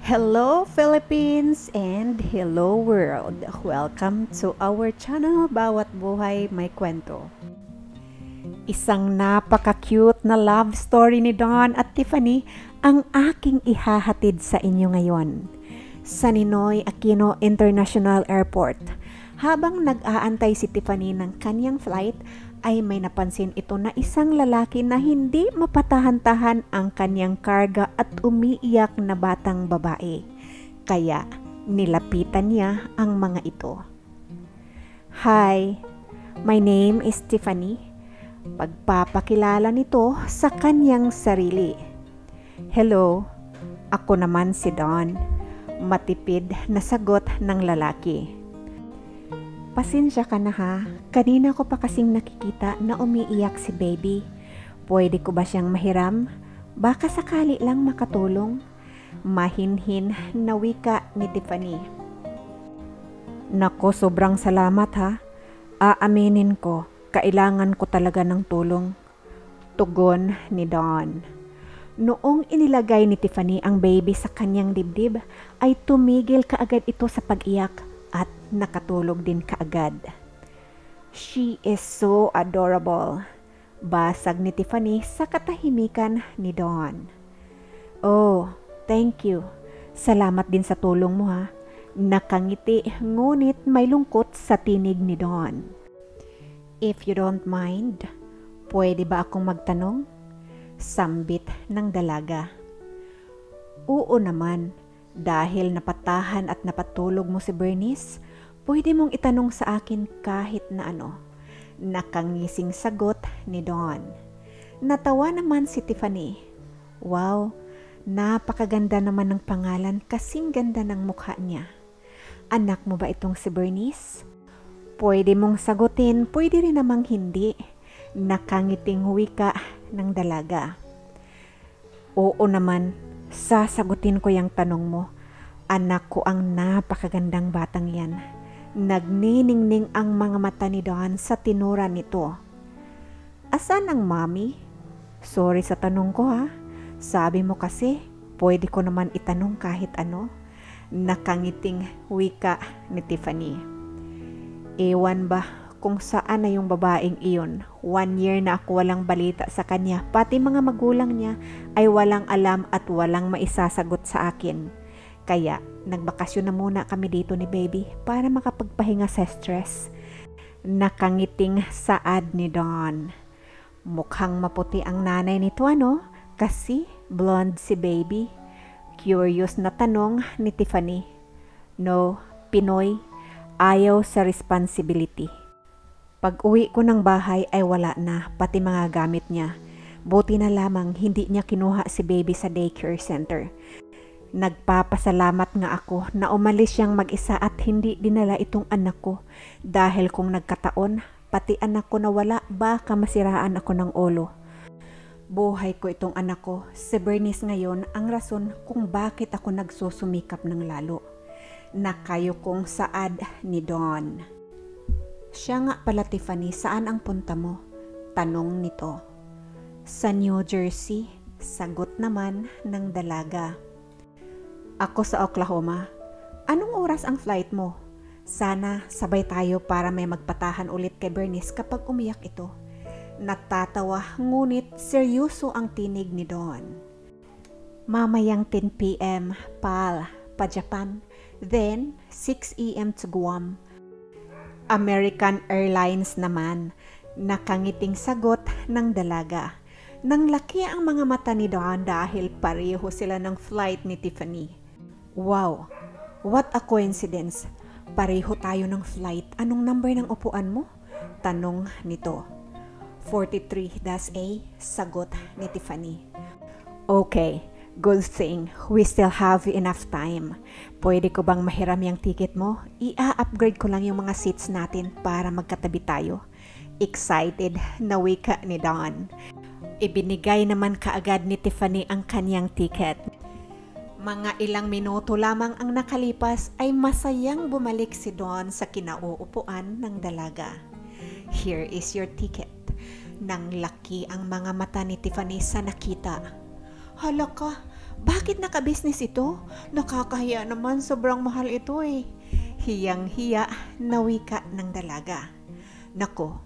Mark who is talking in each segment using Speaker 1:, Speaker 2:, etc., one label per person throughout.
Speaker 1: Hello Philippines and hello world! Welcome to our channel Bawat Buhay May Kwento. Isang napaka-cute na love story ni Don at Tiffany ang aking ihahatid sa inyo ngayon. Sa Ninoy Aquino International Airport, habang nag-aantay si Tiffany ng kanyang flight, ay may napansin ito na isang lalaki na hindi mapatahan-tahan ang kanyang karga at umiiyak na batang babae. Kaya nilapitan niya ang mga ito. Hi, my name is Tiffany. Pagpapakilala nito sa kanyang sarili. Hello, ako naman si Don. Matipid na sagot ng lalaki. Pasensya ka na ha, kanina ko pa kasing nakikita na umiiyak si baby. Pwede ko ba siyang mahiram? Baka sakali lang makatulong. Mahinhin na wika ni Tiffany. Nako, sobrang salamat ha. Aaminin ko, kailangan ko talaga ng tulong. Tugon ni Don. Noong inilagay ni Tiffany ang baby sa kanyang dibdib, ay tumigil kaagad ito sa pag-iyak at nakatulog din kaagad. She is so adorable. Basag ni Tiffany sa katahimikan ni Don. Oh, thank you. Salamat din sa tulong mo ha. Nakangiti ngunit may lungkot sa tinig ni Don. If you don't mind, pwede ba akong magtanong? Sambit ng dalaga. Oo naman. Dahil napatahan at napatulog mo si Bernice, pwede mong itanong sa akin kahit na ano. Nakangising sagot ni Don. Natawa naman si Tiffany. Wow, napakaganda naman ng pangalan, kasing ganda ng mukha niya. Anak mo ba itong si Bernice? Pwede mong sagutin, pwede rin namang hindi. Nakangiting wika ng dalaga. Oo naman, sasagutin ko yung tanong mo. Anak ko ang napakagandang batang yan. Nagniningning ang mga mata ni Don sa tinura nito. Asan ang mommy? Sorry sa tanong ko ha. Sabi mo kasi, pwede ko naman itanong kahit ano. Nakangiting wika ni Tiffany. Ewan ba kung saan na yung babaeng iyon. 1 year na ako walang balita sa kanya. Pati mga magulang niya ay walang alam at walang maisasagot sa akin. Kaya nagbakasyon na muna kami dito ni baby para makapagpahinga sa stress. Nakangiting saad ni Don. Mukhang maputi ang nanay nito ano? Kasi blonde si baby. Curious na tanong ni Tiffany. No, Pinoy. Ayaw sa responsibility. Pag uwi ko ng bahay ay wala na, pati mga gamit niya. Buti na lamang hindi niya kinuha si baby sa daycare center. Nagpapasalamat nga ako na umalis siyang mag-isa at hindi dinala itong anak ko. Dahil kung nagkataon, pati anak ko na wala, baka masiraan ako ng ulo. Buhay ko itong anak ko, si Bernice ngayon ang rason kung bakit ako nagsusumikap ng lalo. Nakayo kong saad ni Don. Siya nga pala Tiffany, saan ang punta mo? Tanong nito. Sa New Jersey, sagot naman ng dalaga. Ako sa Oklahoma. Anong oras ang flight mo? Sana sabay tayo para may magpatahan ulit kay Bernice kapag umiyak ito. Natatawa ngunit seryoso ang tinig ni Don. Mamayang 10 p.m. PAL, pa Japan. Then 6 a.m. to Guam. American Airlines naman, nakangiting sagot ng dalaga. Nang laki ang mga mata ni Don dahil pareho sila ng flight ni Tiffany. Wow, what a coincidence. Pareho tayo ng flight. Anong number ng upuan mo? Tanong nito. 43-A, sagot ni Tiffany. Okay, good thing. We still have enough time. Pwede ko bang mahiram yung ticket mo? I-upgrade ko lang yung mga seats natin para magkatabi tayo. Excited na wika ni Don. Ibinigay naman kaagad ni Tiffany ang kanyang ticket. Mga ilang minuto lamang ang nakalipas ay masayang bumalik si Don sa kinauupuan ng dalaga. Here is your ticket. Nang laki ang mga mata ni Tiffany sa nakita. Hala ka, Bakit naka-business ito? Nakakahiya naman, sobrang mahal ito eh. Hiyang-hiya na wika ng dalaga. Nako,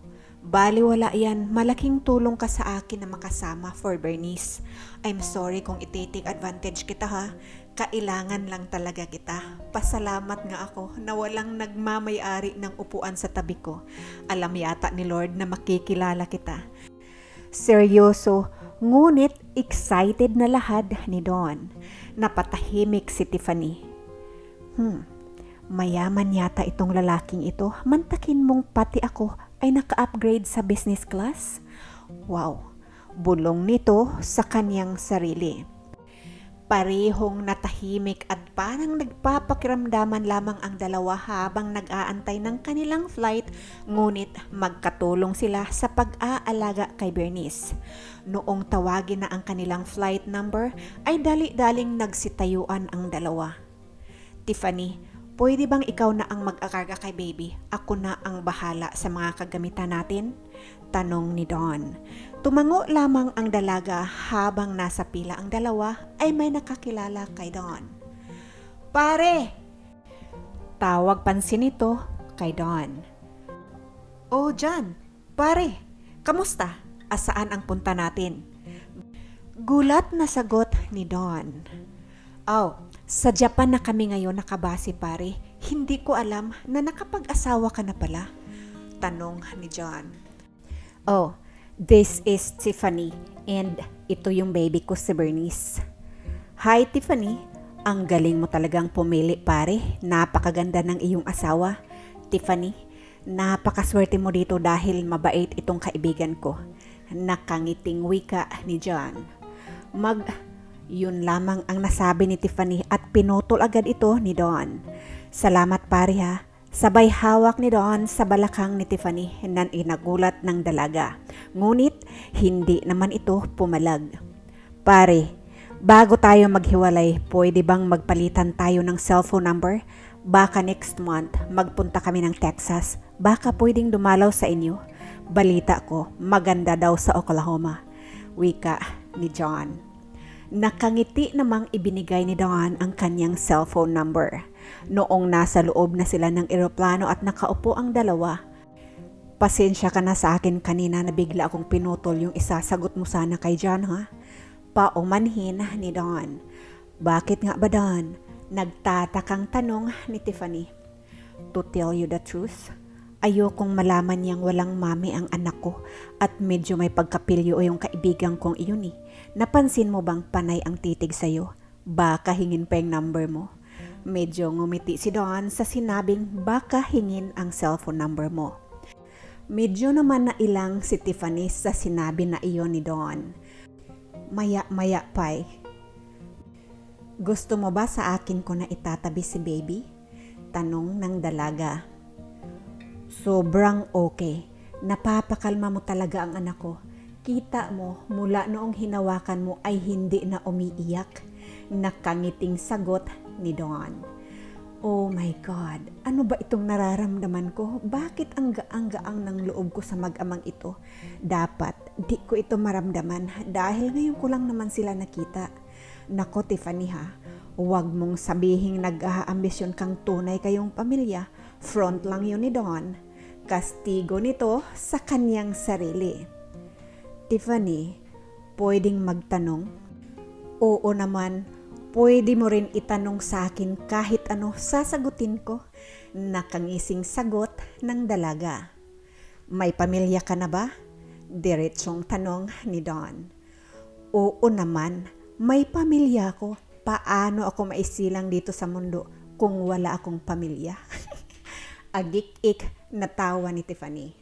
Speaker 1: baliwala yan, malaking tulong ka sa akin na makasama for Bernice. I'm sorry kung iti-take advantage kita ha. Kailangan lang talaga kita. Pasalamat nga ako na walang nagmamay-ari ng upuan sa tabi ko. Alam yata ni Lord na makikilala kita. Seryoso, ngunit excited na lahat ni Don. Napatahimik si Tiffany. Mayaman yata itong lalaking ito. Mantakin mong pati ako ay naka-upgrade sa business class? Wow, bulong nito sa kanyang sarili. Parehong natahimik at parang nagpapakiramdaman lamang ang dalawa habang nag-aantay ng kanilang flight, ngunit magkatulong sila sa pag-aalaga kay Bernice. Noong tawagin na ang kanilang flight number ay dali-daling nagsitayuan ang dalawa. Tiffany, pwede bang ikaw na ang mag-akarga kay baby? Ako na ang bahala sa mga kagamitan natin? Tanong ni Don. Tumango lamang ang dalaga habang nasa pila ang dalawa ay may nakakilala kay Don. Pare! Tawag pansin ito kay Don. Oh, John, pare, kamusta? Asaan ang punta natin? Gulat na sagot ni Don. Oh, sa Japan na kami ngayon nakabase pare. Hindi ko alam na nakapag-asawa ka na pala. Tanong ni John. Oh, this is Tiffany and ito yung baby ko si Bernice. Hi Tiffany, ang galing mo talagang pumili pare. Napakaganda ng iyong asawa. Tiffany, napakaswerte mo dito dahil mabait itong kaibigan ko. Nakangiting wika ni John. Yun lamang ang nasabi ni Tiffany at pinutol agad ito ni Don. Salamat pare ha. Sabay hawak ni Don sa balakang ni Tiffany na inagulat ng dalaga. Ngunit hindi naman ito pumalag. Pare, bago tayo maghiwalay, pwede bang magpalitan tayo ng cellphone number? Baka next month magpunta kami ng Texas. Baka pwedeng dumalaw sa inyo. Balita ko, maganda daw sa Oklahoma. Wika ni John. Nakangiti namang ibinigay ni Don ang kanyang cellphone number. Noong nasa loob na sila ng eroplano at nakaupo ang dalawa. Pasensya ka na sa akin kanina na bigla akong pinutol yung isasagot mo sana kay John ha? Paumanhin ni Don. Bakit nga ba Don? Nagtatakang tanong ni Tiffany. To tell you the truth, ayokong malaman niyang walang mami ang anak ko at medyo may pagkapilyo yung kaibigan kong iyon eh. Napansin mo bang panay ang titig sa'yo? Baka hingin pa yung number mo. Medyo ngumiti si Don sa sinabing baka hingin ang cellphone number mo. Medyo naman nailang si Tiffany sa sinabi na iyon ni Don. Maya-maya pa. Gusto mo ba sa akin ko na itatabi si baby? Tanong ng dalaga. Sobrang okay. Napapakalma mo talaga ang anak ko. Kita mo mula noong hinawakan mo ay hindi na umiiyak. Nakangiting sagot ni Don. Oh my God, ano ba itong nararamdaman ko? Bakit ang gaang-gaang ng loob ko sa mag-amang ito? Dapat di ko ito maramdaman dahil ngayon ko lang naman sila nakita. Nako Tiffany ha, huwag mong sabihing nag-aambisyon kang tunay kayong pamilya. Front lang yun ni Don. Kastigo nito sa kanyang sarili. Tiffany, pwedeng magtanong? Oo naman, pwede mo rin itanong sa akin kahit ano sasagutin ko. Nakangising sagot ng dalaga. May pamilya ka na ba? Diretsong tanong ni Don. Oo naman, may pamilya ko. Paano ako maisilang dito sa mundo kung wala akong pamilya? Agik-ik na tawa ni Tiffany.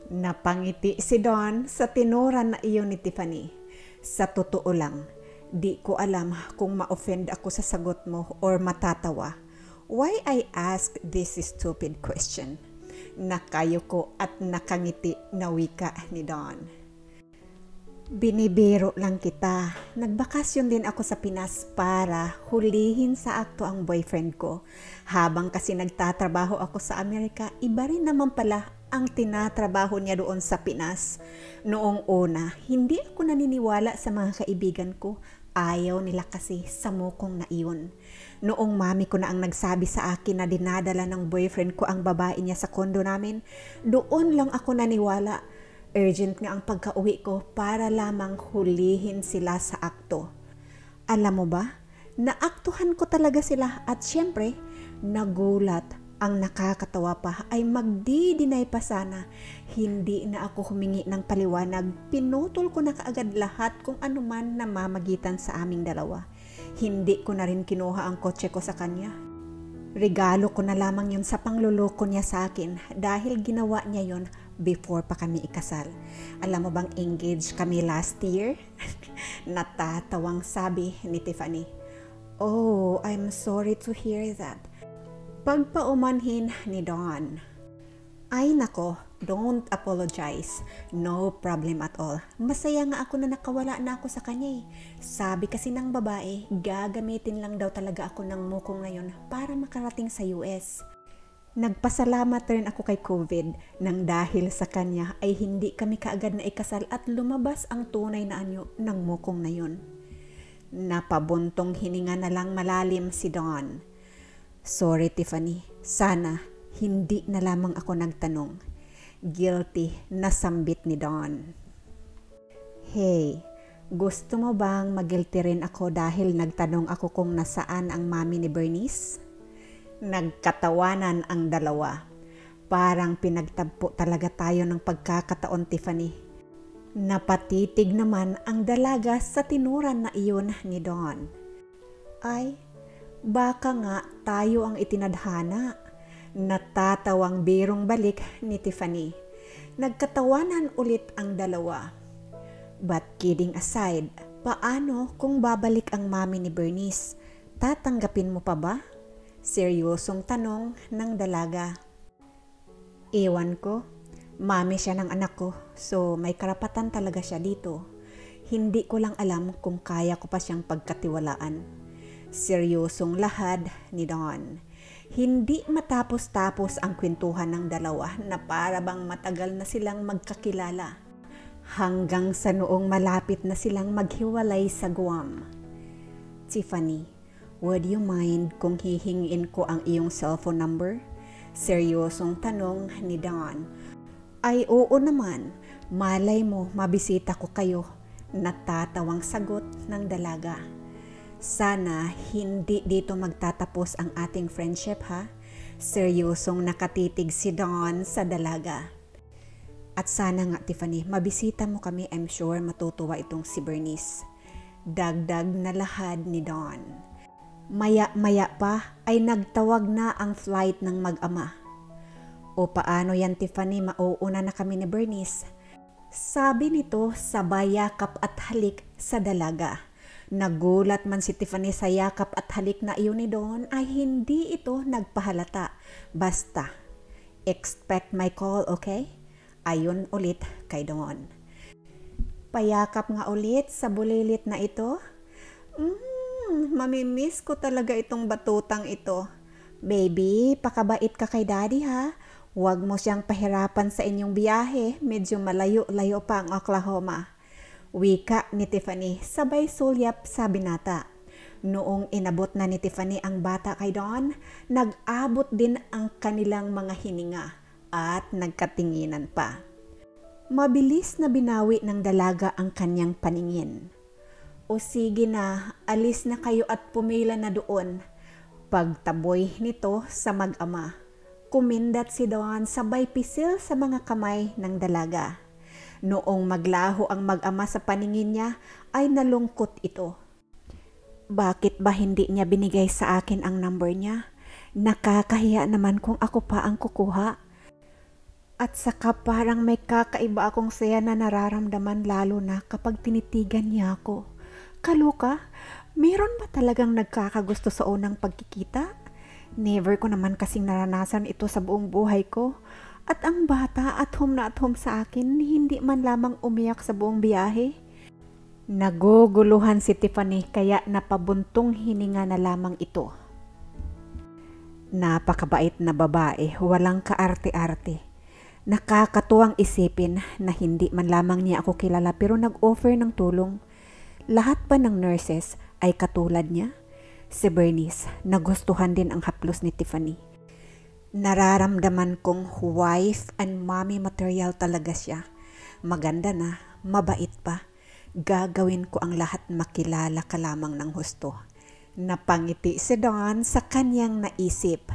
Speaker 1: Napangiti si Don sa tinuran na iyon ni Tiffany. Sa totoo lang, di ko alam kung ma-offend ako sa sagot mo or matatawa. Why I ask this stupid question? Nakayo ko at nakangiti na wika ni Don. Binibiro lang kita. Nagbakasyon din ako sa Pinas para hulihin sa akto ang boyfriend ko. Habang kasi nagtatrabaho ako sa Amerika, iba rin naman pala ang tinatrabaho niya doon sa Pinas. Noong una, hindi ako naniniwala sa mga kaibigan ko. Ayaw nila kasi sa mukong na iyon. Noong mami ko na ang nagsabi sa akin na dinadala ng boyfriend ko ang babae niya sa kondo namin, doon lang ako naniwala. Urgent nga ang pagka-uwi ko para lamang hulihin sila sa akto. Alam mo ba, naaktuhan ko talaga sila at syempre, nagulat. Ang nakakatawa pa ay magdi-deny pa sana. Hindi na ako humingi ng paliwanag. Pinutol ko na kaagad lahat kung ano man na mamagitan sa aming dalawa. Hindi ko na rin kinuha ang kotse ko sa kanya. Regalo ko na lamang yun sa pangluloko niya sa akin dahil ginawa niya yun before pa kami ikasal. Alam mo bang engaged kami last year? Natatawang sabi ni Tiffany. Oh, I'm sorry to hear that. Pagpaumanhin ni Dawn. Ay nako, don't apologize. No problem at all. Masaya nga ako na nakawala na ako sa kanya eh. Sabi kasi ng babae, gagamitin lang daw talaga ako ng mukong na yun para makarating sa US. Nagpasalamat rin ako kay COVID nang dahil sa kanya ay hindi kami kaagad na ikasal at lumabas ang tunay na anyo ng mukong na yun. Napabuntong hininga na lang malalim si Dawn. Sorry Tiffany, sana hindi na lamang ako nagtanong. Guilty na sambit ni Dawn. Hey, gusto mo bang mag-guilty rin ako dahil nagtanong ako kung nasaan ang mami ni Bernice? Nagkatawanan ang dalawa. Parang pinagtagpo talaga tayo ng pagkakataon, Tiffany. Napatitig naman ang dalaga sa tinuran na iyon ni Dawn. Ay, baka nga tayo ang itinadhana. Natatawang birong balik ni Tiffany. Nagkatawanan ulit ang dalawa. But kidding aside, paano kung babalik ang mami ni Bernice? Tatanggapin mo pa ba? Seryosong tanong ng dalaga. Ewan ko, mami siya ng anak ko, so may karapatan talaga siya dito. Hindi ko lang alam kung kaya ko pa siyang pagkatiwalaan. Seryosong lahad ni Dawn. Hindi matapos-tapos ang kwentuhan ng dalawa na para bang matagal na silang magkakilala. Hanggang sa noong malapit na silang maghiwalay sa Guam. Tiffany, would you mind kung hihingiin ko ang iyong cellphone number? Seryosong tanong ni Dawn. Ay oo naman, malay mo mabisita ko kayo. Natatawang sagot ng dalaga. Sana hindi dito magtatapos ang ating friendship ha? Seryosong nakatitig si Dawn sa dalaga. At sana nga Tiffany, mabisita mo kami, I'm sure matutuwa itong si Bernice. Dagdag na lahad ni Dawn. Maya-maya pa ay nagtawag na ang flight ng mag-ama. O paano yan Tiffany, mauuna na kami ni Bernice? Sabi nito sabay yakap at halik sa dalaga. Nagulat man si Tiffany sa yakap at halik na iyon ni Dawn ay hindi ito nagpahalata. Basta, expect my call, okay? Ayon ulit kay Dawn. Payakap nga ulit sa bulilit na ito. Mamimiss ko talaga itong batutang ito. Baby, pakabait ka kay daddy ha. Huwag mo siyang pahirapan sa inyong biyahe. Medyo malayo-layo pa ang Oklahoma. Wika ni Tiffany, sabay sulyap sa binata. Noong inabot na ni Tiffany ang bata kay Dawn, nag-abot din ang kanilang mga hininga at nagkatinginan pa. Mabilis na binawi ng dalaga ang kanyang paningin. O sige na, alis na kayo at pumila na doon. Pagtaboy nito sa mag-ama, kumindat si Dawn sabay pisil sa mga kamay ng dalaga. Noong maglaho ang mag-ama sa paningin niya, ay nalungkot ito. Bakit ba hindi niya binigay sa akin ang number niya? Nakakahiya naman kung ako pa ang kukuha. At saka parang may kakaiba akong saya na nararamdaman lalo na kapag tinitigan niya ako. Kaloka, meron ba talagang nagkakagusto sa unang pagkikita? Never ko naman kasing naranasan ito sa buong buhay ko. At ang bata at home na at home sa akin, hindi man lamang umiyak sa buong biyahe. Naguguluhan si Tiffany kaya napabuntong hininga na lamang ito. Napakabait na babae, walang kaarte-arte. Nakakatuwang isipin na hindi man lamang niya ako kilala pero nag-offer ng tulong. Lahat ba ng nurses ay katulad niya? Si Bernice, nagustuhan din ang haplos ni Tiffany. Nararamdaman kong wife and mommy material talaga siya. Maganda na, mabait pa. Gagawin ko ang lahat makilala ka lamang ng husto. Napangiti si Dawn sa kanyang naisip.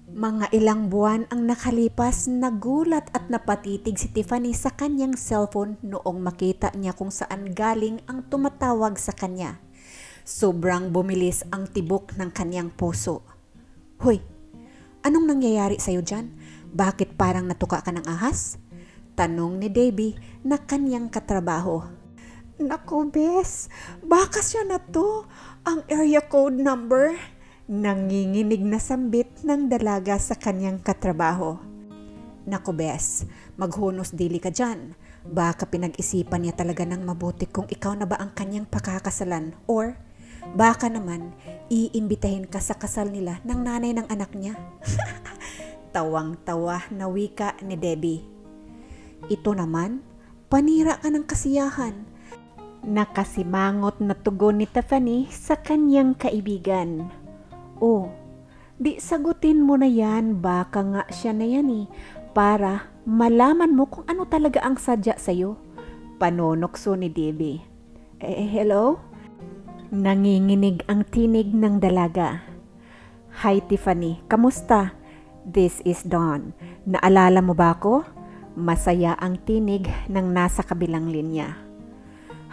Speaker 1: Mga ilang buwan ang nakalipas, nagulat at napatitig si Tiffany sa kanyang cellphone noong makita niya kung saan galing ang tumatawag sa kanya. Sobrang bumilis ang tibok ng kanyang puso. Hoy, anong nangyayari sa'yo dyan? Bakit parang natuka ka ng ahas? Tanong ni Debbie na kanyang katrabaho. Naku, bes, baka siya na to, ang area code number. Nanginginig na sambit ng dalaga sa kanyang katrabaho. Naku, bes, maghunos dili ka dyan. Baka pinag-isipan niya talaga ng mabuti kung ikaw na ba ang kanyang pakakasalan or baka naman iimbitahin ka sa kasal nila ng nanay ng anak niya. Tawang-tawa na wika ni Debbie. Ito naman, panira ka ng kasiyahan. Nakasimangot na tugon ni Tiffany sa kanyang kaibigan. Oh, di sagutin mo na yan, baka nga siya na yan para malaman mo kung ano talaga ang sadya sa'yo. Panonokso ni Debbie. Hello? Nanginginig ang tinig ng dalaga. Hi Tiffany, kamusta? This is Dawn. Naalala mo ba ako? Masaya ang tinig ng nasa kabilang linya.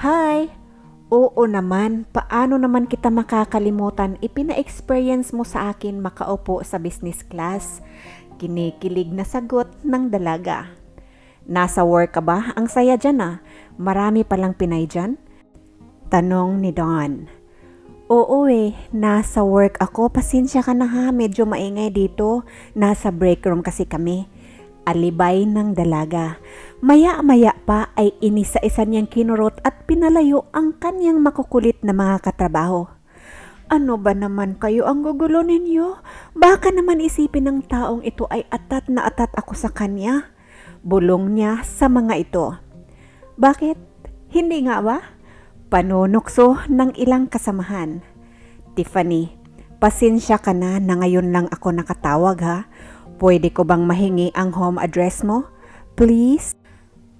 Speaker 1: Hi! Oo naman, paano naman kita makakalimutan? Ipina-experience mo sa akin makaupo sa business class. Kinikilig na sagot ng dalaga. Nasa work ka ba? Ang saya dyan Marami palang Pinay dyan? Tanong ni Dawn. Oo nasa work ako. Pasensya ka na medyo maingay dito. Nasa break room kasi kami. Alibay ng dalaga. Maya-maya pa ay inisa-isa niyang kinurot at pinalayo ang kanyang makukulit na mga katrabaho. Ano ba naman kayo ang gugulo ninyo? Baka naman isipin ng taong ito ay atat na atat ako sa kanya. Bulong niya sa mga ito. Bakit? Hindi nga ba? Panonokso ng ilang kasamahan. Tiffany, pasensya ka na ngayon lang ako nakatawag Pwede ko bang mahingi ang home address mo? Please?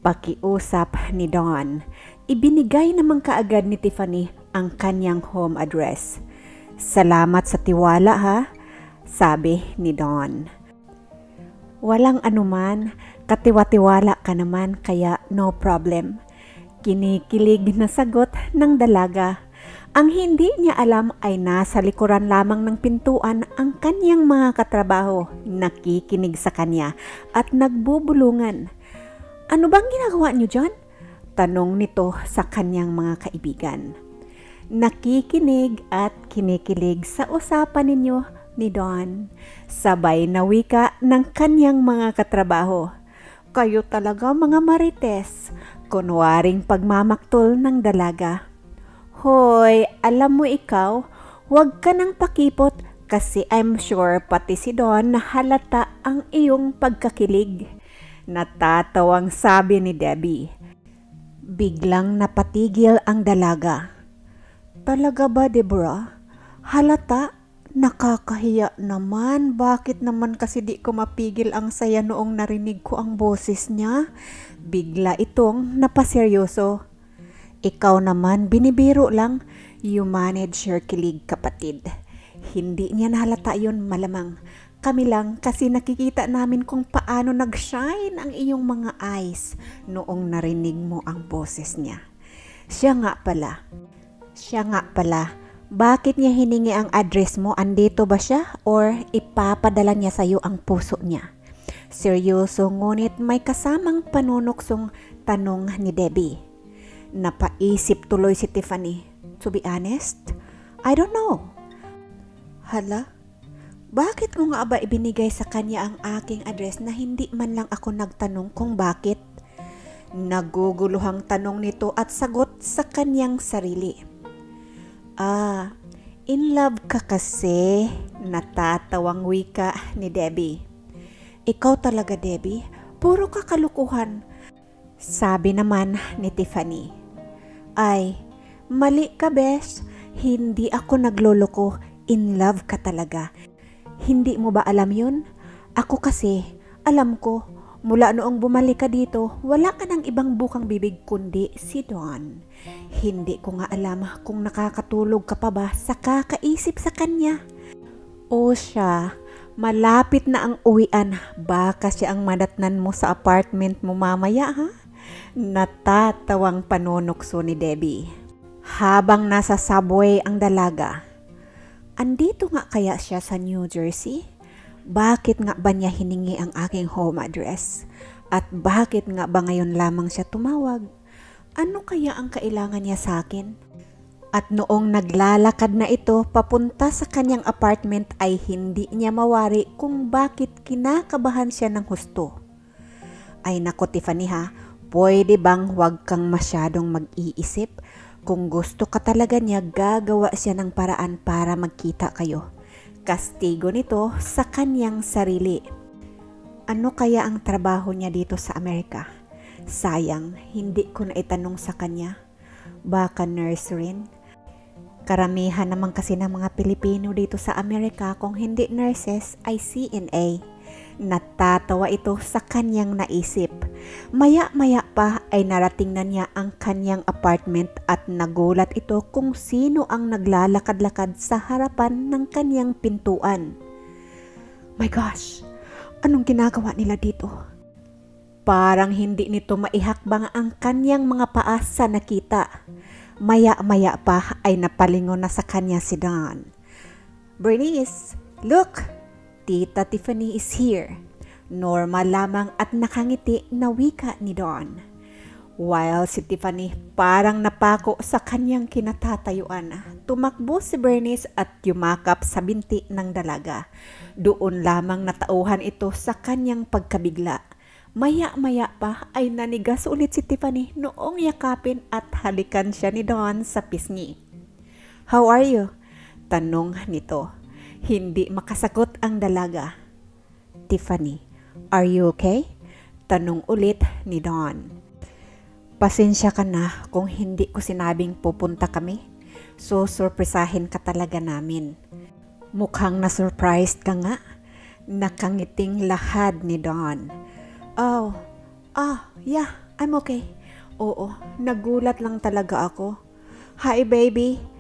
Speaker 1: Pakiusap ni Dawn. Ibinigay naman kaagad ni Tiffany ang kanyang home address. Salamat sa tiwala sabi ni Dawn. Walang anuman, katiwa-tiwala ka naman kaya no problem. Kinikilig na sagot ng dalaga. Ang hindi niya alam ay nasa likuran lamang ng pintuan ang kanyang mga katrabaho, nakikinig sa kanya at nagbubulungan. Ano bang ginagawa niyo dyan? Tanong nito sa kanyang mga kaibigan. Nakikinig at kinikilig sa usapan ninyo ni Dawn. Sabay na wika ng kanyang mga katrabaho. Kayo talaga mga marites. Kunwaring pagmamaktol ng dalaga. Hoy, alam mo ikaw, huwag ka nang pakipot kasi I'm sure pati si Dawn na halata ang iyong pagkakilig. Natatawang sabi ni Debbie. Biglang napatigil ang dalaga. Talaga ba, Deborah? Halata? Nakakahiya naman. Bakit naman kasi di ko mapigil ang saya noong narinig ko ang boses niya? Bigla itong napaseryoso. Ikaw naman, binibiro lang. You manage your kilig, kapatid. Hindi niya nahalata yun, malamang. Kami lang kasi nakikita namin kung paano nag-shine ang iyong mga eyes noong narinig mo ang boses niya. Siya nga pala. Bakit niya hiningi ang address mo? Andito ba siya? Or ipapadala niya sa'yo ang puso niya? Seryoso ngunit may kasamang panunuksong tanong ni Debbie. Napaisip tuloy si Tiffany. To be honest, I don't know. Hala? Bakit ko nga ba ibinigay sa kanya ang aking address na hindi man lang ako nagtanong kung bakit? Naguguluhang tanong nito at sagot sa kanyang sarili. In love ka kasi, natatawang wika ni Debbie. Ikaw talaga, Debbie, puro kakalukuhan, sabi naman ni Tiffany. Ay, Mali ka, besh. Hindi ako nagloloko. In love ka talaga. Hindi mo ba alam yun? Ako kasi, alam ko, mula noong bumalik ka dito, wala ka ng ibang bukang bibig kundi si Don. Hindi ko nga alam kung nakakatulog ka pa ba sa kakaisip sa kanya. O siya, malapit na ang uwian. Baka siya ang madatnan mo sa apartment mo mamaya, ha? Natatawang panunokso ni Debbie. Habang nasa subway ang dalaga, andito nga kaya siya sa New Jersey? Bakit nga ba niya hiningi ang aking home address? At bakit nga ba ngayon lamang siya tumawag? Ano kaya ang kailangan niya sa akin? At noong naglalakad na ito papunta sa kanyang apartment ay hindi niya mawari kung bakit kinakabahan siya ng husto. Ay nako Tiffany ha, pwede bang huwag kang masyadong mag-iisip? Kung gusto ka talaga niya, gagawa siya ng paraan para magkita kayo. Kastigo nito sa kanyang sarili. Ano kaya ang trabaho niya dito sa Amerika? Sayang, hindi ko na itanong sa kanya. Baka nurse rin? Karamihan naman kasi ng mga Pilipino dito sa Amerika kung hindi nurses ay CNA. Natatawa ito sa kanyang naisip. Maya-maya pa ay narating na niya ang kanyang apartment at nagulat ito kung sino ang naglalakad-lakad sa harapan ng kanyang pintuan. My gosh, anong ginagawa nila dito? Parang hindi nito maihakbang ang kanyang mga paa sa nakita. Maya-maya pa ay napalingon na sa kanya si Don. Bernice, look! Tita Tiffany is here. Normal lamang at nakangiti na wika ni Don. While si Tiffany parang napako sa kanyang kinatatayuan, tumakbo si Bernice at yumakap sa binti ng dalaga. Doon lamang natauhan ito sa kanyang pagkabigla. Maya-maya pa ay nanigas ulit si Tiffany noong yakapin at halikan siya ni Don sa pisngi. How are you? Tanong nito. Hindi makasagot ang dalaga. Tiffany, are you okay? Tanong ulit ni Don. Pasensya ka na kung hindi ko sinabing pupunta kami. So, surpresahin ka talaga namin. Mukhang na-surprised ka nga. Nakangiting lahad ni Don. Yeah, I'm okay. Oo, nagulat lang talaga ako. Hi, baby.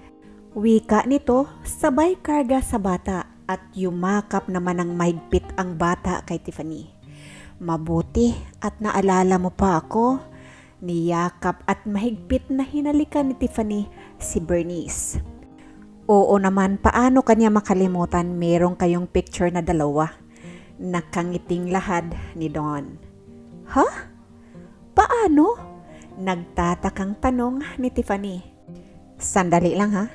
Speaker 1: Wika nito, sabay karga sa bata at yumakap naman ng mahigpit ang bata kay Tiffany. Mabuti at naalala mo pa ako. Niyakap at mahigpit na hinalikan ni Tiffany si Bernice. Oo naman, paano kanya makalimutan merong kayong picture na dalawa? Nakangiting lahad ni Don. Ha? Paano? Nagtatakang tanong ni Tiffany. Sandali lang ha.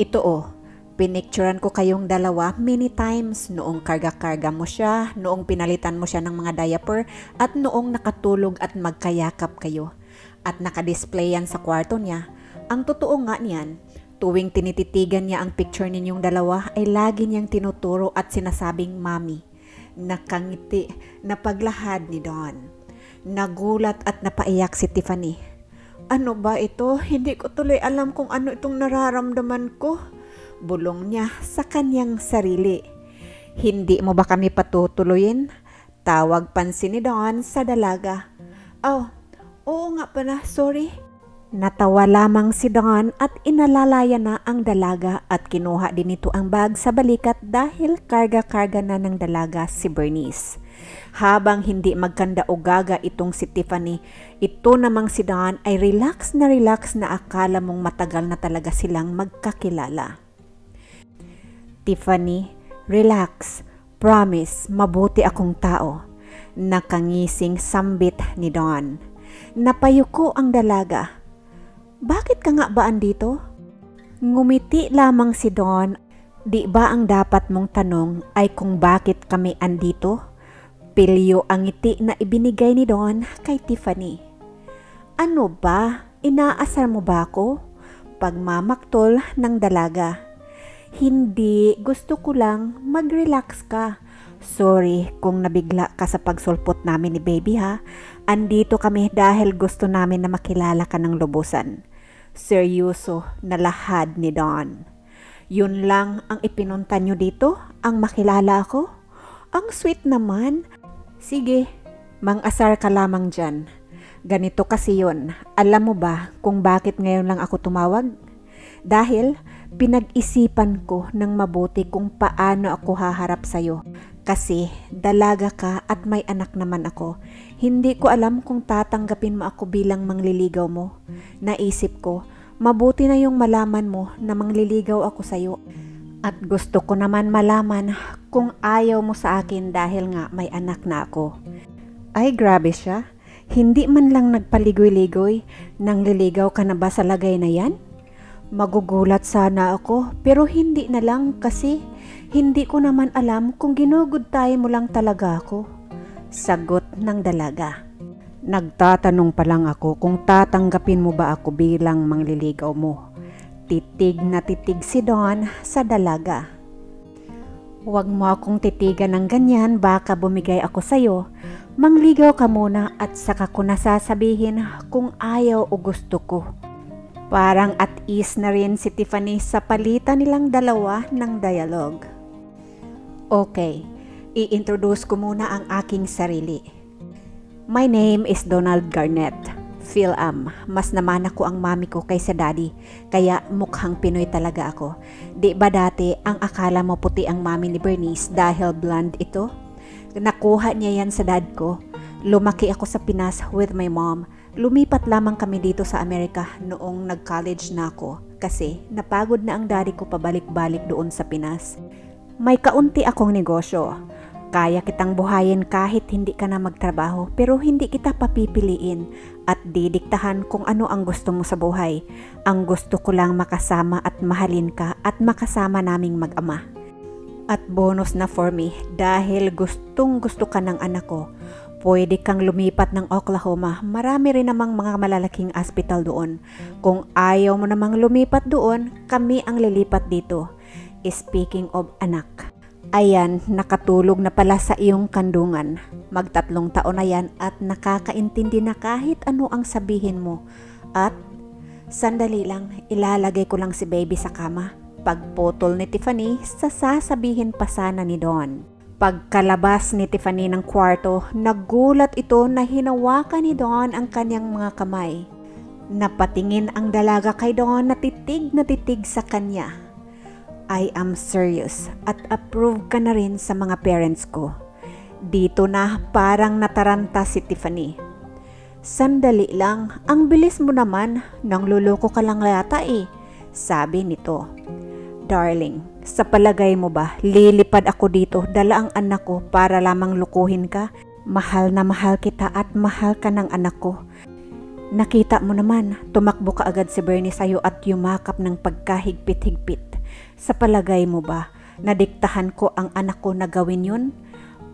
Speaker 1: Ito pinicturean ko kayong dalawa many times noong karga-karga mo siya, noong pinalitan mo siya ng mga diaper, at noong nakatulog at magkayakap kayo. At nakadisplay yan sa kwarto niya. Ang totoo nga niyan, tuwing tinititigan niya ang picture ninyong dalawa ay lagi niyang tinuturo at sinasabing mami. Nakangiti na paglahad ni Don. Nagulat at napaiyak si Tiffany. Ano ba ito? Hindi ko tuloy alam kung ano itong nararamdaman ko. Bulong niya sa kanyang sarili. Hindi mo ba kami patutuloyin? Tawag pansin ni Don sa dalaga. Oo nga pala, sorry. Natawa lamang si Don at inalalaya na ang dalaga at kinuha din ito ang bag sa balikat dahil karga-karga na ng dalaga si Bernice. Habang hindi magkanda o gaga itong si Tiffany, ito namang si Don ay relax na akala mong matagal na talaga silang magkakilala. Tiffany, relax. Promise, mabuti akong tao. Nakangising sambit ni Don. Napayuko ang dalaga. Bakit ka nga ba andito? Ngumiti lamang si Don. Di ba ang dapat mong tanong ay kung bakit kami andito? Pilyo ang ngiti na ibinigay ni Don kay Tiffany. Ano ba? Inaasar mo ba ako? Pagmamaktol ng dalaga. Hindi, gusto ko lang mag-relax ka. Sorry kung nabigla ka sa pagsulpot namin ni baby ha. Andito kami dahil gusto namin na makilala ka ng lubusan. Seryoso na lahad ni Don. Yun lang ang ipinunta nyo dito? Ang makilala ako? Ang sweet naman. Sige, mang-asar ka lamang dyan. Ganito kasi yun. Alam mo ba kung bakit ngayon lang ako tumawag? Dahil pinag-isipan ko ng mabuti kung paano ako haharap sa'yo. Kasi dalaga ka at may anak naman ako. Hindi ko alam kung tatanggapin mo ako bilang mangliligaw mo. Naisip ko, mabuti na yung malaman mo na mangliligaw ako sa'yo. At gusto ko naman malaman kung ayaw mo sa akin dahil nga may anak na ako. Ay, grabe siya. Hindi man lang nagpaligoy-ligoy. Nangliligaw ka na ba sa lagay na yan? Magugulat sana ako pero hindi na lang kasi hindi ko naman alam kung ginugudtay mo lang talaga ako. Sagot ng dalaga. Nagtatanong pa lang ako kung tatanggapin mo ba ako bilang mangliligaw mo. Titig na titig si Don sa dalaga. Huwag mo akong titigan ng ganyan, baka bumigay ako sa'yo. Mangligaw ka muna at saka ko nasasabihin kung ayaw o gusto ko. Parang at ease na rin si Tiffany sa palitan nilang dalawa ng dialogue. Okay, i-introduce ko muna ang aking sarili. My name is Donald Garnett. Phil-Am, mas naman ako ang mami ko kaysa daddy, kaya mukhang Pinoy talaga ako. Di ba dati ang akala mo puti ang mami ni Bernice dahil blonde ito? Nakuha niya yan sa dad ko. Lumaki ako sa Pinas with my mom. Lumipat lamang kami dito sa Amerika noong nag-college na ako kasi napagod na ang daddy ko pabalik-balik doon sa Pinas. May kaunti akong negosyo. Kaya kitang buhayin kahit hindi ka na magtrabaho pero hindi kita papipiliin at didiktahan kung ano ang gusto mo sa buhay. Ang gusto ko lang makasama at mahalin ka at makasama naming mag-ama. At bonus na for me dahil gustong gusto ka ng anak ko. Pwede kang lumipat ng Oklahoma. Marami rin namang mga malalaking hospital doon. Kung ayaw mo namang lumipat doon, kami ang lilipat dito. Speaking of anak, ayan, nakatulog na pala sa iyong kandungan. Mag-3 taon na yan at nakakaintindi na kahit ano ang sabihin mo. At sandali lang, ilalagay ko lang si baby sa kama. Pagputol ni Tiffany, sasabihin pa sana ni Don. Pagkalabas ni Tiffany ng kwarto, nagulat ito na hinawakan ni Don ang kanyang mga kamay. Napatingin ang dalaga kay Don na titig sa kanya. I am serious at approve ka na rin sa mga parents ko. Dito na parang nataranta si Tiffany. Sandali lang, ang bilis mo naman, nang luloko ka lang yata eh, sabi nito. Darling, sa palagay mo ba, lilipad ako dito, dala ang anak ko para lamang lukuhin ka? Mahal na mahal kita at mahal ka ng anak ko. Nakita mo naman, tumakbo ka agad si Bernie sa'yo at yumakap ng pagkahigpit-higpit. Sa palagay mo ba, nadiktahan ko ang anak ko na gawin yun?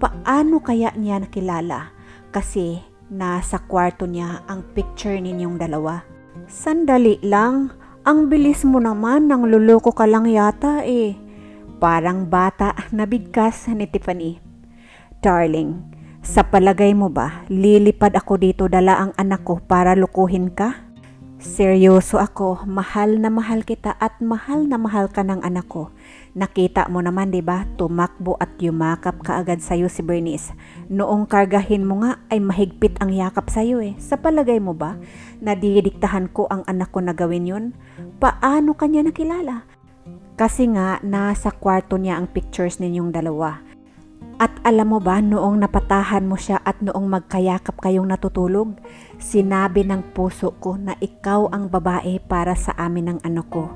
Speaker 1: Paano kaya niya nakilala? Kasi nasa kwarto niya ang picture ninyong dalawa. Sandali lang. Ang bilis mo naman, nang luloko ka lang yata eh. Parang bata na bigkas ni Tiffany. Darling, sa palagay mo ba, lilipad ako dito dala ang anak ko para lukuhin ka? Seryoso ako, mahal na mahal kita at mahal na mahal ka ng anak ko. Nakita mo naman 'di ba, tumakbo at yumakap kaagad sa'yo si Bernice. Noong kargahin mo nga ay mahigpit ang yakap sa'yo eh. Sa palagay mo ba, nadidiktahan ko ang anak ko na gawin yun? Paano kanya nakilala? Kasi nga nasa kwarto niya ang pictures ninyong dalawa. At alam mo ba, noong napatahan mo siya at noong magkayakap kayong natutulog, sinabi ng puso ko na ikaw ang babae para sa amin ng anak ko.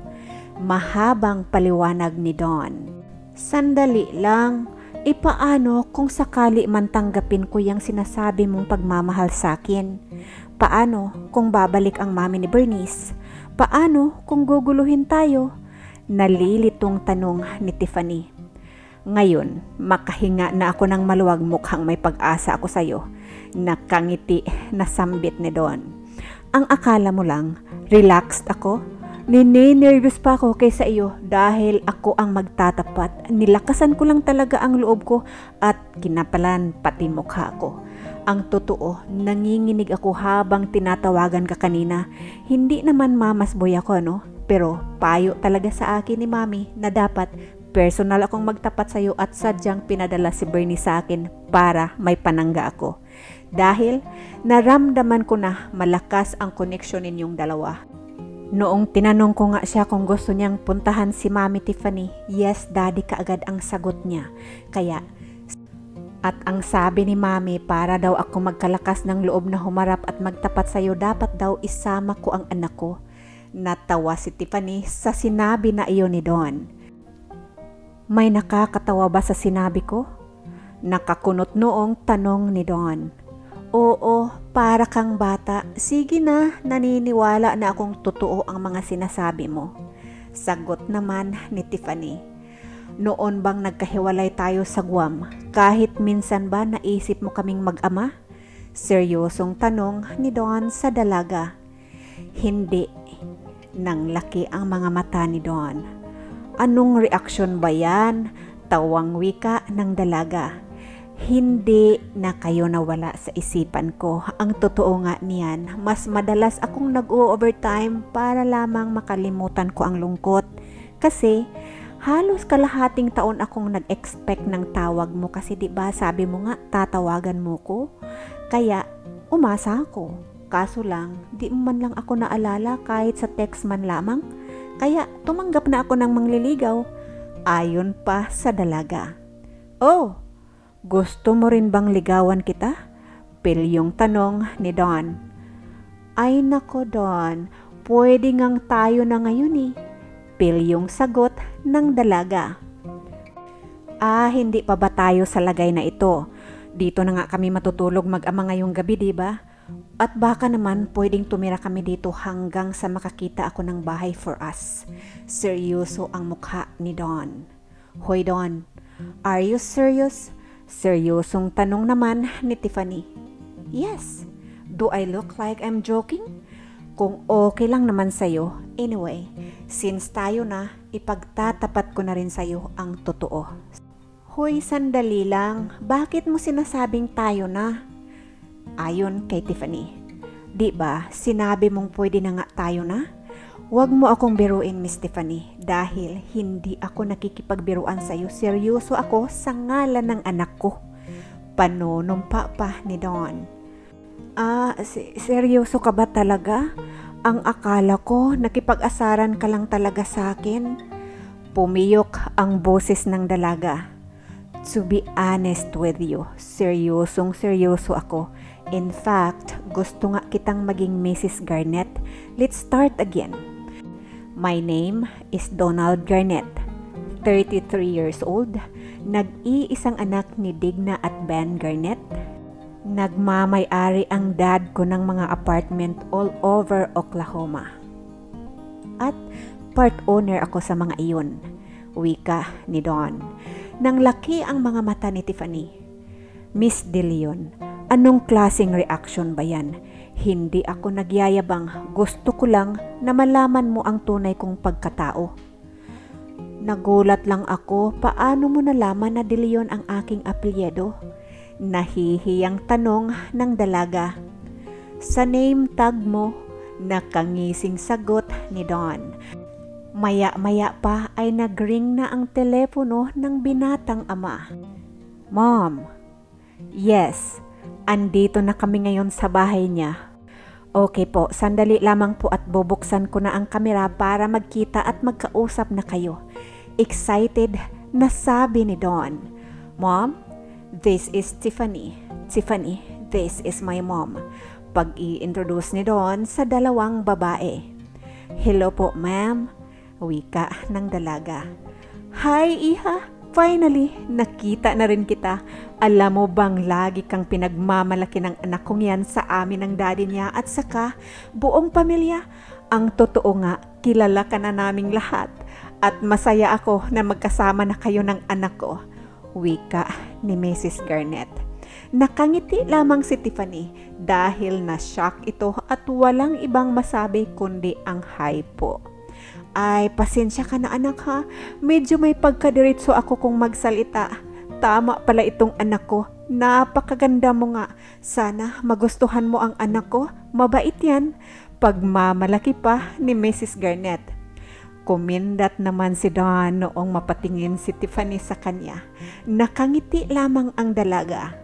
Speaker 1: Mahabang paliwanag ni Don. Sandali lang, paano kung sakali man tanggapin ko yung sinasabi mong pagmamahal sa akin? Paano kung babalik ang mami ni Bernice? Paano kung guguluhin tayo? Nalilitong tanong ni Tiffany. Ngayon, makahinga na ako ng maluwag, mukhang may pag-asa ako sa'yo. Nakangiti na sambit ni Don. Ang akala mo lang, relaxed ako? Nininervous pa ako kaysa iyo dahil ako ang magtatapat. Nilakasan ko lang talaga ang loob ko at kinapalan pati mukha ko. Ang totoo, nanginginig ako habang tinatawagan ka kanina. Hindi naman mamas boy ako, no? Pero payo talaga sa akin ni Mami na dapat personal akong magtapat sa'yo at sadyang pinadala si Bernie sa akin para may panangga ako. Dahil naramdaman ko na malakas ang koneksyon ninyong dalawa. Noong tinanong ko nga siya kung gusto niyang puntahan si Mami Tiffany, yes daddy kaagad ang sagot niya. At ang sabi ni Mami, para daw ako magkalakas ng loob na humarap at magtapat sa'yo, dapat daw isama ko ang anak ko. Natawa si Tiffany sa sinabi na iyon ni Don. May nakakatawa ba sa sinabi ko? Nakakunot noong tanong ni Don. Oo, para kang bata. Sige na, naniniwala na akong totoo ang mga sinasabi mo. Sagot naman ni Tiffany. Noon bang nagkahiwalay tayo sa Guam, kahit minsan ba naisip mo kaming mag-ama? Seryosong tanong ni Don sa dalaga. Hindi. Nang laki ang mga mata ni Don. Anong reaksyon ba yan? Tawang wika ng dalaga. Hindi na kayo nawala sa isipan ko. Ang totoo nga niyan, mas madalas akong nag-o-overtime para lamang makalimutan ko ang lungkot. Kasi halos kalahating taon akong nag-expect ng tawag mo kasi diba sabi mo nga tatawagan mo ko. Kaya umasa ako. Kaso lang, di man lang ako naalala kahit sa text man lamang. Kaya tumanggap na ako ng mangliligaw. Ayon pa sa dalaga. Oh! Gusto mo rin bang ligawan kita? Pilyong tanong ni Don. Ay nako Don, pwede ngang tayo na ngayon eh. Pilyong sagot ng dalaga. Hindi pa ba tayo sa lagay na ito? Dito na nga kami matutulog mag-ama ngayong gabi, diba? At baka naman pwedeng tumira kami dito hanggang sa makakita ako ng bahay for us. Seryoso ang mukha ni Don. Hoy Don, are you serious? Seryosong tanong naman ni Tiffany. Yes. Do I look like I'm joking? Kung okay lang naman sa'yo, anyway, since tayo na, ipagtatapat ko na rin sa'yo ang totoo. Hoy, sandali lang. Bakit mo sinasabing tayo na? Ayon kay Tiffany. Di ba, sinabi mong pwede na nga tayo na? Huwag mo akong biruin, Miss Tiffany, dahil hindi ako nakikipagbiruan sa'yo. Seryoso ako sa ngalan ng anak ko. Panunumpa pa ni Don. Seryoso ka ba talaga? Ang akala ko, nakipag-asaran ka lang talaga sa akin. Pumiyok ang boses ng dalaga. To be honest with you, seryosong seryoso ako. In fact, gusto nga kitang maging Mrs. Garnett. Let's start again. My name is Donald Garnett, 33 years old, nag-iisang anak ni Digna at Ben Garnett. Nagmamay-ari ang dad ko ng mga apartment all over Oklahoma. At part owner ako sa mga iyon, wika ni Don. Nang laki ang mga mata ni Tiffany. Miss De Leon, anong klaseng reaction ba yan? Hindi ako nagyayabang, gusto ko lang na malaman mo ang tunay kong pagkatao. Nagulat lang ako, paano mo nalaman na De Leon ang aking apelyido? Nahihiyang tanong ng dalaga. Sa name tag mo, nakangising sagot ni Don. Maya-maya pa ay nagring na ang telepono ng binatang ama. Mom, yes, andito na kami ngayon sa bahay niya. Okay po, sandali lamang po at bubuksan ko na ang kamera para magkita at magkausap na kayo. Excited na sabi ni Don. Mom, this is Tiffany. Tiffany, this is my mom. Pag-i-introduce ni Don sa dalawang babae. Hello po, ma'am. Wika ng dalaga. Hi, Iha. Finally, nakita na rin kita. Alam mo bang lagi kang pinagmamalaki ng anak kong yan sa amin ng daddy niya at saka buong pamilya? Ang totoo nga, kilala ka na naming lahat at masaya ako na magkasama na kayo ng anak ko. Wika ni Mrs. Garnett. Nakangiti lamang si Tiffany dahil na-shock ito at walang ibang masabi kundi ang hi po. Ay, pasensya ka na anak ha. Medyo may pagkadiritso ako kung magsalita. Tama pala itong anak ko. napakaganda mo nga. Sana magustuhan mo ang anak ko. Mabait yan. Pagmamalaki pa ni Mrs. Garnett. Kumindat naman si Don noong mapatingin si Tiffany sa kanya. Nakangiti lamang ang dalaga.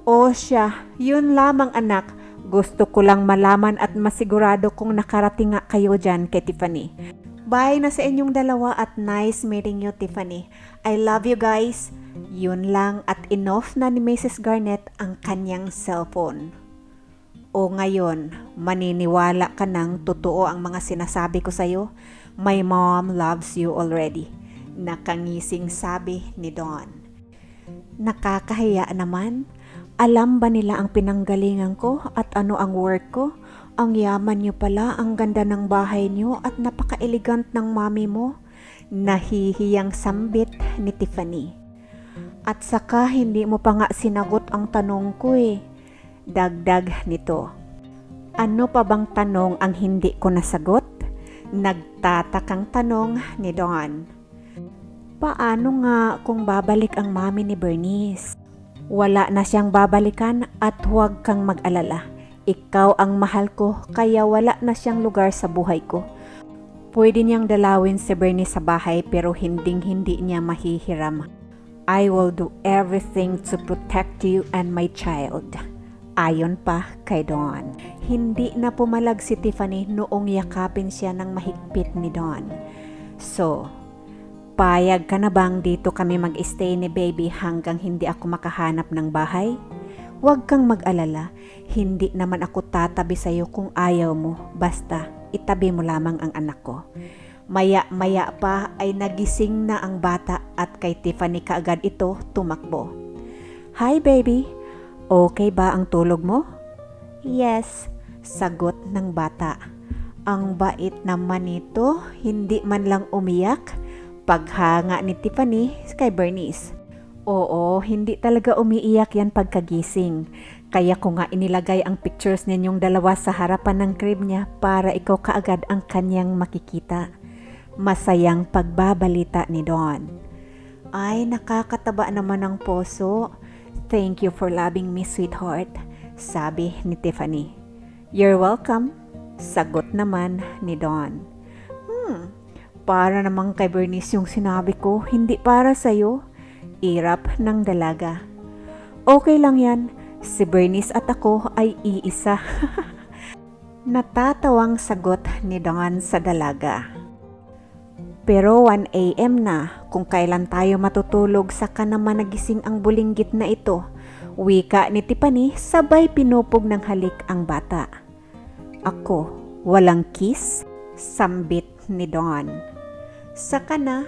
Speaker 1: O siya, yun lamang anak. Gusto ko lang malaman at masigurado kung nakarating nga kayo dyan kay Tiffany. Bye na sa inyong dalawa at nice meeting you, Tiffany. I love you guys. Yun lang at inoff na ni Mrs. Garnett ang kanyang cellphone. O ngayon, maniniwala ka ng totoo ang mga sinasabi ko sa'yo? My mom loves you already. Nakangising sabi ni Don. Nakakahiya naman. Alam ba nila ang pinanggalingan ko at ano ang work ko? Ang yaman niyo pala, ang ganda ng bahay niyo at napaka-elegant ng mami mo. Nahihiyang sambit ni Tiffany. At saka hindi mo pa nga sinagot ang tanong ko eh. Dagdag nito. Ano pa bang tanong ang hindi ko nasagot? Nagtatakang tanong ni Don. Paano nga kung babalik ang mami ni Bernice? Wala na siyang babalikan at huwag kang mag-alala. Ikaw ang mahal ko kaya wala na siyang lugar sa buhay ko. Pwede niyang dalawin si Bernice sa bahay pero hindi niya mahihiram. I will do everything to protect you and my child. Ayon pa kay Don. Hindi na pumalag si Tiffany noong yakapin siya ng mahigpit ni Don. So, payag ka na bang dito kami mag-stay ni baby hanggang hindi ako makahanap ng bahay? Huwag kang mag-alala, hindi naman ako tatabi sa'yo kung ayaw mo, basta itabi mo lamang ang anak ko. Maya-maya pa ay nagising na ang bata at kay Tiffany kaagad ito tumakbo. Hi baby, okay ba ang tulog mo? Yes, sagot ng bata. Ang bait naman nito, hindi man lang umiyak. Paghanga ni Tiffany kay Bernice. Oo, hindi talaga umiiyak yan pagkagising. Kaya ko nga inilagay ang pictures ninyong dalawa sa harapan ng crib niya para ikaw kaagad ang kanyang makikita. Masayang pagbabalita ni Don. Ay, nakakataba naman ng puso. Thank you for loving me, sweetheart, sabi ni Tiffany. You're welcome, sagot naman ni Don. Para namang kay Bernice yung sinabi ko, hindi para sa'yo. Irap ng dalaga. Okay lang yan, si Bernice at ako ay iisa. Natatawang sagot ni Don sa dalaga. Pero 1 AM na, kung kailan tayo matutulog saka naman nagising ang bulinggit na ito. Wika ni Tiffany, sabay pinupog ng halik ang bata. Ako, walang kiss? Sambit ni Don. Saka na,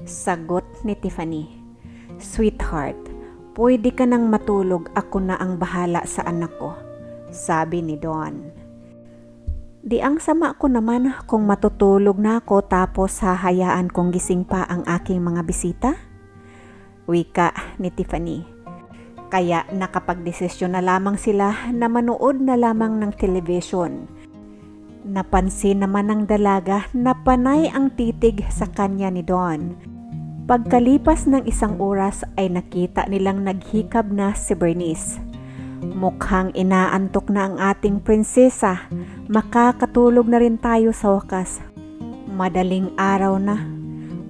Speaker 1: sagot ni Tiffany. Sweetheart, pwede ka nang matulog, ako na ang bahala sa anak ko, sabi ni Don. Di ang sama ko naman kung matutulog na ako tapos hahayaan kong gising pa ang aking mga bisita? Wika ni Tiffany. Kaya nakapagdesisyon na lamang sila na manood na lamang ng television. Napansin naman ng dalaga na panay ang titig sa kanya ni Don. Pagkalipas ng 1 oras ay nakita nilang naghikab na si Bernice. Mukhang inaantok na ang ating prinsesa. Makakatulog na rin tayo sa wakas. Madaling araw na,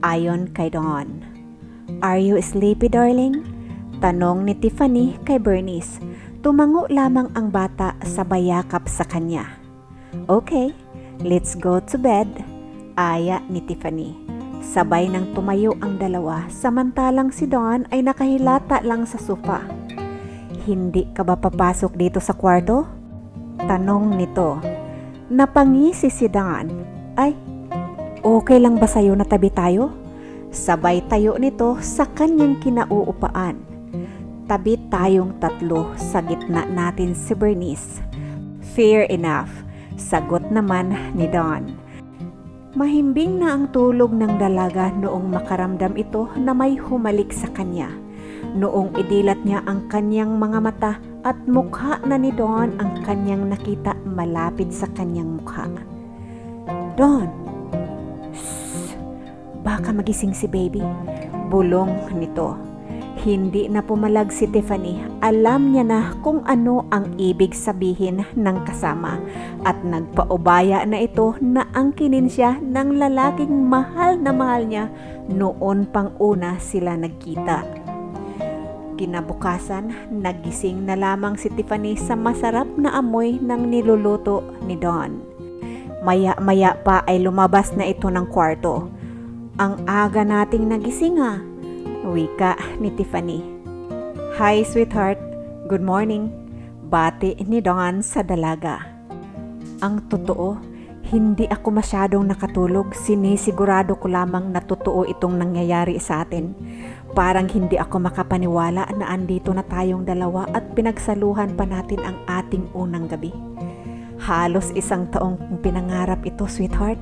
Speaker 1: ayon kay Don. Are you sleepy, darling? Tanong ni Tiffany kay Bernice. Tumango lamang ang bata sa bayakap sa kanya. Okay, let's go to bed, aya ni Tiffany. Sabay nang tumayo ang dalawa samantalang si Don ay nakahilata lang sa sofa. Hindi ka ba papasok dito sa kwarto? Tanong nito. Napangisi si Don. Ay, okay lang ba sa'yo na tabi tayo? Sabay tayo nito sa kanyang kinauupaan. Tabi tayong tatlo, sa gitna natin si Bernice. Fair enough, sagot naman ni Don. Mahimbing na ang tulog ng dalaga noong makaramdam ito na may humalik sa kanya. Noong idilat niya ang kanyang mga mata at mukha na ni Don ang kanyang nakita malapit sa kanyang mukha. Don! Shh! Baka magising si baby. Bulong nito. Hindi na pumalag si Tiffany. Alam niya na kung ano ang ibig sabihin ng kasama at nagpaubaya na ito na angkinin siya ng lalaking mahal na mahal niya noon pang una sila nagkita. Kinabukasan, nagising na lamang si Tiffany sa masarap na amoy ng niluluto ni Don. Maya-maya pa ay lumabas na ito ng kwarto. Ang aga nating nagising ha, wika ni Tiffany. Hi sweetheart, good morning, bati ni Don sa dalaga. Ang totoo, hindi ako masyadong nakatulog, sinisigurado ko lamang na totoo itong nangyayari sa atin. Parang hindi ako makapaniwala na andito na tayong dalawa at pinagsaluhan pa natin ang ating unang gabi. Halos 1 taong pinangarap ito sweetheart.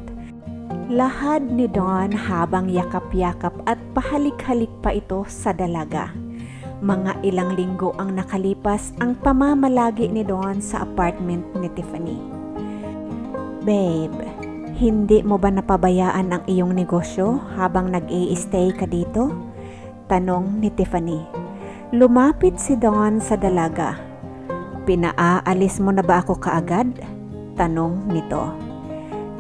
Speaker 1: Lahad ni Don habang yakap-yakap at pahalik-halik pa ito sa dalaga. Mga ilang linggo ang nakalipas ang pamamalagi ni Don sa apartment ni Tiffany. Babe, hindi mo ba napabayaan ang iyong negosyo habang nag-i-stay ka dito? Tanong ni Tiffany. Lumapit si Don sa dalaga. Pinaalis mo na ba ako kaagad? Tanong nito.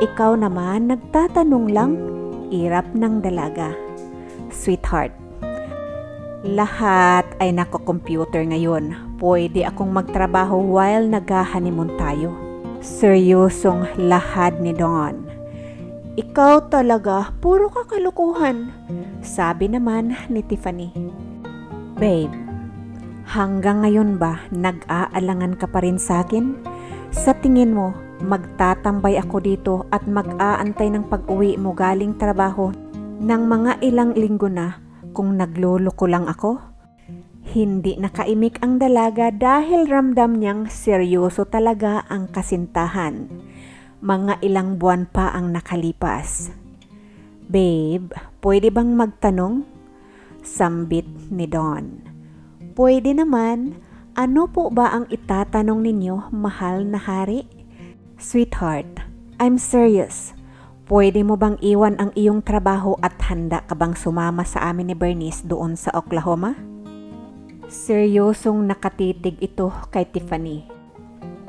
Speaker 1: Ikaw naman nagtatanong lang, irap ng dalaga. Sweetheart, lahat ay nako-computer ngayon. Pwede akong magtrabaho while nag-honeymoon tayo. Seryosong lahad ni Don. Ikaw talaga, puro kakalukuhan, sabi naman ni Tiffany. Babe, hanggang ngayon ba nag-aalangan ka pa rin sa akin? Sa tingin mo, magtatambay ako dito at mag-aantay ng pag-uwi mo galing trabaho ng mga ilang linggo na kung nagluloko lang ako? Hindi nakaimik ang dalaga dahil ramdam niyang seryoso talaga ang kasintahan. Mga ilang buwan pa ang nakalipas. Babe, pwede bang magtanong? Sambit ni Don. Pwede naman. Ano po ba ang itatanong ninyo, mahal na hari? Sweetheart, I'm serious. Pwede mo bang iwan ang iyong trabaho at handa ka bang sumama sa amin ni Bernice doon sa Oklahoma? Seryosong nakatitig ito kay Tiffany.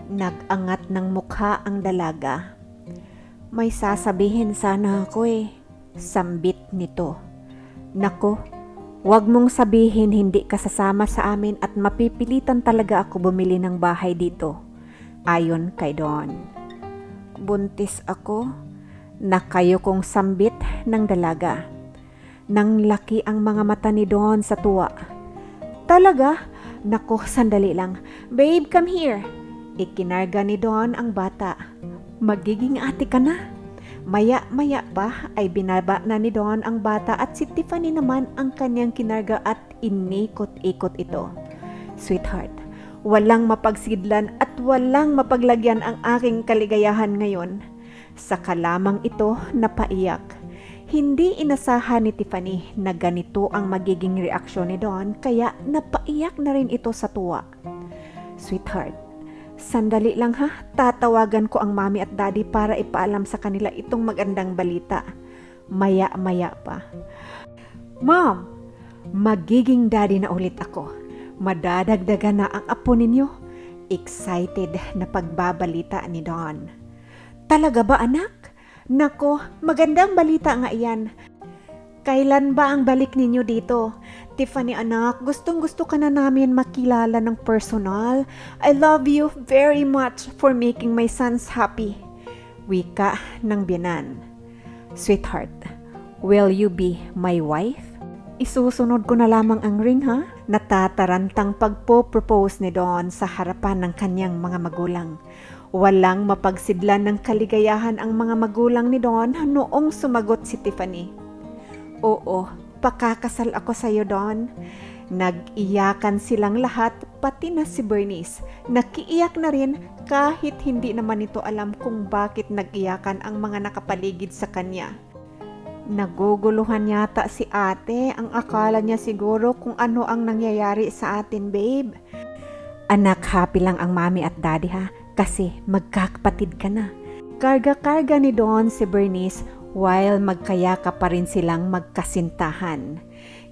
Speaker 1: Nag-angat ng mukha ang dalaga. May sasabihin sana ako sambit nito. Nako, wag mong sabihin hindi ka sasama sa amin at mapipilitan talaga ako bumili ng bahay dito. Ayon kay Don. Buntis ako, na kayo kong sambit ng dalaga. Nang laki ang mga mata ni Don sa tuwa. Talaga? Nako, sandali lang. Babe, come here. Ikinarga ni Don ang bata. Magiging ate ka na. Maya-maya pa ay binaba na ni Don ang bata at si Tiffany naman ang kanyang kinarga at inikot-ikot ito. Sweetheart, walang mapagsidlan at walang mapaglagyan ang aking kaligayahan ngayon. Saka lamang ito napaiyak. Hindi inasahan ni Tiffany na ganito ang magiging reaksyon ni Don kaya napaiyak na rin ito sa tuwa. Sweetheart, sandali lang ha, tatawagan ko ang mami at daddy para ipaalam sa kanila itong magandang balita. Maya-maya pa. Mom, magiging daddy na ulit ako. Madadagdagan na ang apo ninyo. Excited na pagbabalita ni Don. Talaga ba anak? Nako, magandang balita nga iyan. Kailan ba ang balik ninyo dito? Tiffany anak, gustong-gusto ka na namin makilala ng personal. I love you very much for making my sons happy. Wika ng biyanan. Sweetheart, will you be my wife? Isusunod ko na lamang ang ring ha? Natatarantang pagpo-propose ni Don sa harapan ng kanyang mga magulang. Walang mapagsidlan ng kaligayahan ang mga magulang ni Don noong sumagot si Tiffany. Oo, pakakasal ako sa iyo, Don. Nag-iyakan silang lahat, pati na si Bernice. Nakiiyak na rin kahit hindi naman ito alam kung bakit nag-iyakan ang mga nakapaligid sa kanya. Naguguluhan yata si ate, ang akala niya siguro kung ano ang nangyayari sa atin, babe. Anak, happy lang ang mami at daddy ha, kasi magkakapatid ka na. Karga-karga ni Don si Bernice while magkayaka pa rin silang magkasintahan.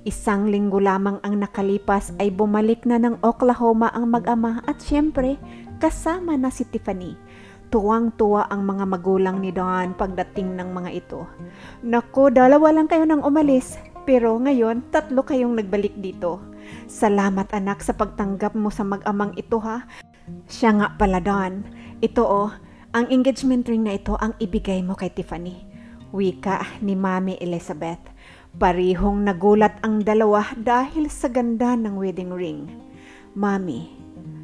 Speaker 1: 1 linggo lamang ang nakalipas ay bumalik na ng Oklahoma ang mag-ama at syempre kasama na si Tiffany. Tuwang-tuwa ang mga magulang ni Dawn pagdating ng mga ito. Naku, 2 lang kayo nang umalis, pero ngayon 3 kayong nagbalik dito. Salamat anak sa pagtanggap mo sa mag-amang ito ha. Siya nga pala Dawn, ito ang engagement ring na ito ang ibigay mo kay Tiffany. Wika ni Mami Elizabeth. Parihong nagulat ang dalawa dahil sa ganda ng wedding ring. Mami,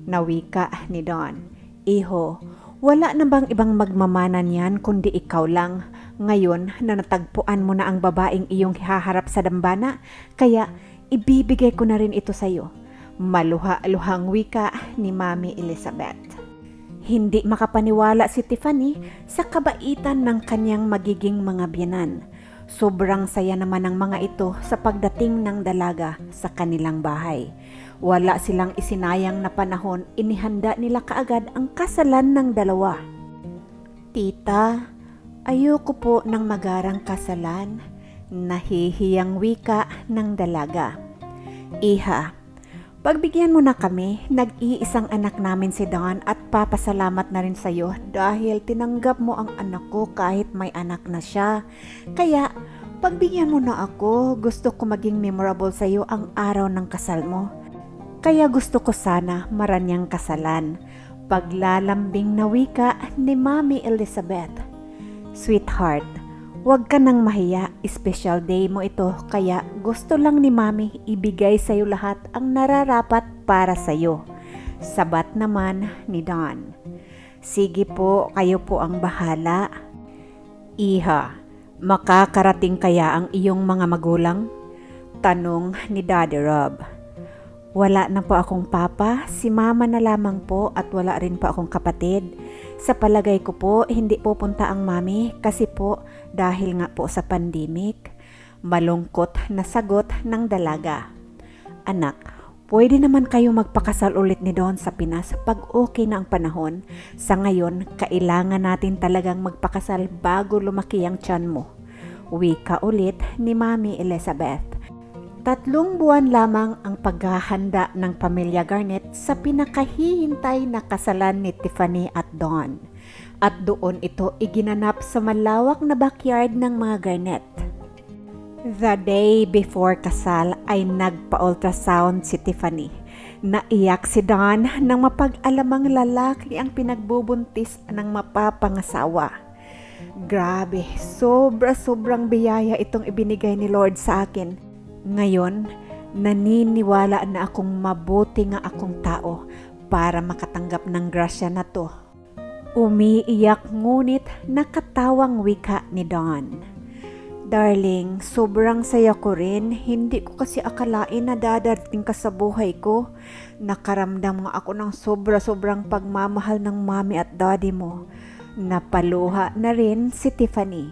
Speaker 1: nawika ni Dawn. Iho, wala na bang ibang magmamana niyan kundi ikaw lang? Ngayon na natagpuan mo na ang babaeng iyong haharap sa dambana, kaya ibibigay ko na rin ito sa iyo. Maluha-luhang wika ni Mami Elizabeth. Hindi makapaniwala si Tiffany sa kabaitan ng kanyang magiging mga biyenan. Sobrang saya naman ng mga ito sa pagdating ng dalaga sa kanilang bahay. Wala silang isinayang na panahon, inihanda nila kaagad ang kasalan ng dalawa. Tita, ayoko po ng magarang kasalan, nahihiyang wika ng dalaga. Iha, pagbigyan mo na kami, nag-iisang anak namin si Dawn at papasalamat na rin sa iyo dahil tinanggap mo ang anak ko kahit may anak na siya. Kaya, pagbigyan mo na ako, gusto ko maging memorable sa iyo ang araw ng kasal mo. Kaya gusto ko sana maranyang kasalan. Paglalambing na wika ni Mami Elizabeth. Sweetheart, huwag ka nang mahiya, special day mo ito, kaya gusto lang ni Mami ibigay sa iyo lahat ang nararapat para sa iyo. Sabat naman ni Dawn. Sige po, kayo po ang bahala. Iha, makakarating kaya ang iyong mga magulang? Tanong ni Daddy Rob. Wala na po akong papa, si mama na lamang po at wala rin po akong kapatid. Sa palagay ko po, hindi pupunta ang mami kasi po dahil nga po sa pandemic. Malungkot na sagot ng dalaga. Anak, pwede naman kayo magpakasal ulit ni Dawn sa Pinas pag okay na ang panahon. Sa ngayon, kailangan natin talagang magpakasal bago lumaki ang tiyan mo. Wika ulit ni Mami Elizabeth. 3 buwan lamang ang paghahanda ng pamilya Garnett sa pinakahihintay na kasalan ni Tiffany at Dawn. At doon ito iginanap sa malawak na backyard ng mga Garnett. The day before kasal ay nagpa-ultrasound si Tiffany. Naiyak si Dawn nang mapag-alamang lalaki ang pinagbubuntis ng mapapangasawa. Grabe, sobrang biyaya itong ibinigay ni Lord sa akin. Ngayon, naniniwala na akong mabuti nga akong tao para makatanggap ng grasya na to. Umiiyak ngunit nakatawang wika ni Dawn. Darling, sobrang saya ko rin. Hindi ko kasi akalain na dadarating ka sa buhay ko. Nakaramdam nga ako ng sobrang pagmamahal ng mami at daddy mo. Napaluha na rin si Tiffany.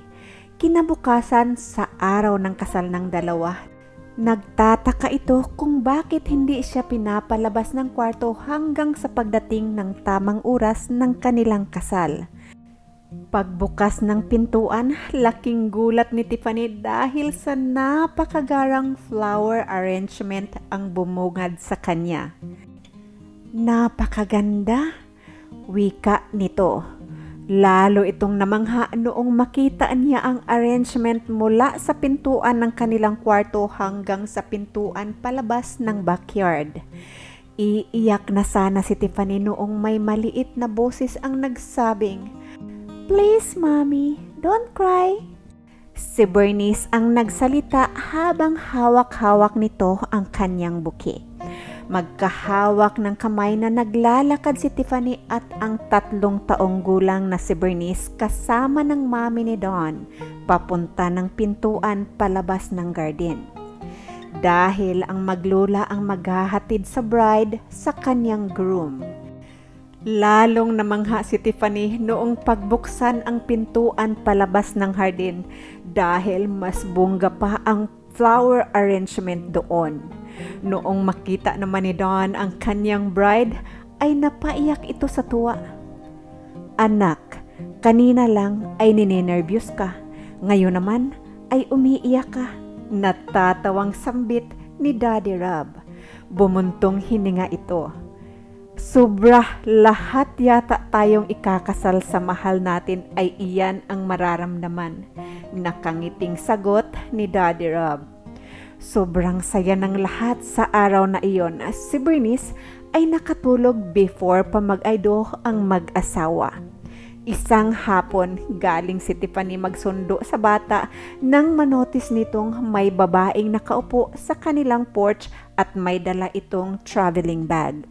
Speaker 1: Kinabukasan sa araw ng kasal ng dalawa, nagtataka ito kung bakit hindi siya pinapalabas ng kwarto hanggang sa pagdating ng tamang oras ng kanilang kasal. Pagbukas ng pintuan, laking gulat ni Tiffany dahil sa napakagarang flower arrangement ang bumungad sa kanya. Napakaganda, wika nito. Lalo itong namangha noong makita niya ang arrangement mula sa pintuan ng kanilang kwarto hanggang sa pintuan palabas ng backyard. Iiyak na sana si Tiffany noong may maliit na boses ang nagsabing, "Please, Mommy, don't cry." Si Bernice ang nagsalita habang hawak-hawak nito ang kanyang buki. Magkahawak ng kamay na naglalakad si Tiffany at ang 3 taong gulang na si Bernice kasama ng mami ni Dawn papunta ng pintuan palabas ng garden. Dahil ang maglula ang maghahatid sa bride sa kanyang groom. Lalong namangha si Tiffany noong pagbuksan ang pintuan palabas ng hardin dahil mas bongga pa ang flower arrangement doon. Noong makita naman ni Dawn ang kanyang bride, ay napaiyak ito sa tuwa. Anak, kanina lang ay ninenervyos ka. Ngayon naman ay umiiyak ka. Natatawang sambit ni Daddy Rob. Bumuntong hininga ito. Sobra, lahat yata tayong ikakasal sa mahal natin ay iyan ang mararamdaman. Nakangiting sagot ni Daddy Rob. Sobrang saya ng lahat sa araw na iyon. Si Bernice ay nakatulog before pa mag-aido ang mag-asawa. Isang hapon, galing si Tiffany magsundo sa bata nang manotis nitong may babaeng nakaupo sa kanilang porch at may dala itong traveling bag.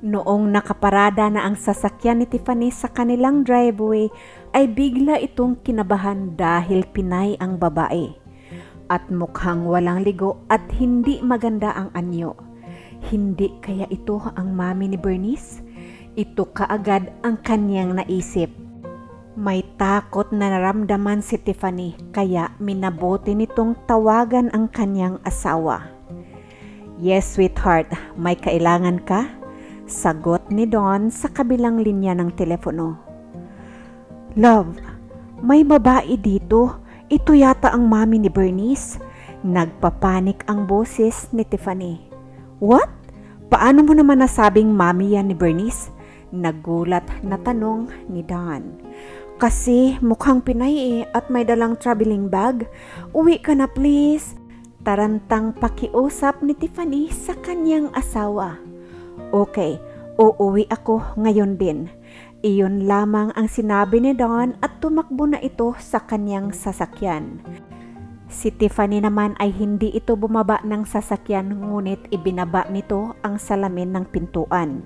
Speaker 1: Noong nakaparada na ang sasakyan ni Tiffany sa kanilang driveway, ay bigla itong kinabahan dahil Pinay ang babae. At mukhang walang ligo at hindi maganda ang anyo. Hindi kaya ito ang mami ni Bernice? Ito kaagad ang kanyang naisip. May takot na naramdaman si Tiffany kaya minabuti nitong tawagan ang kanyang asawa. Yes, sweetheart, may kailangan ka? Sagot ni Don sa kabilang linya ng telepono. Love, may babae dito. Ito yata ang mami ni Bernice. Nagpapanik ang boses ni Tiffany. What? Paano mo naman nasabing mami yan ni Bernice? Nagulat na tanong ni Don. Kasi mukhang Pinay at may dalang traveling bag. Uwi ka na please. Tarantang pakiusap ni Tiffany sa kanyang asawa. Okay, uuwi ako ngayon din. Iyon lamang ang sinabi ni Don at tumakbo na ito sa kanyang sasakyan. Si Tiffany naman ay hindi ito bumaba ng sasakyan ngunit ibinaba nito ang salamin ng pintuan.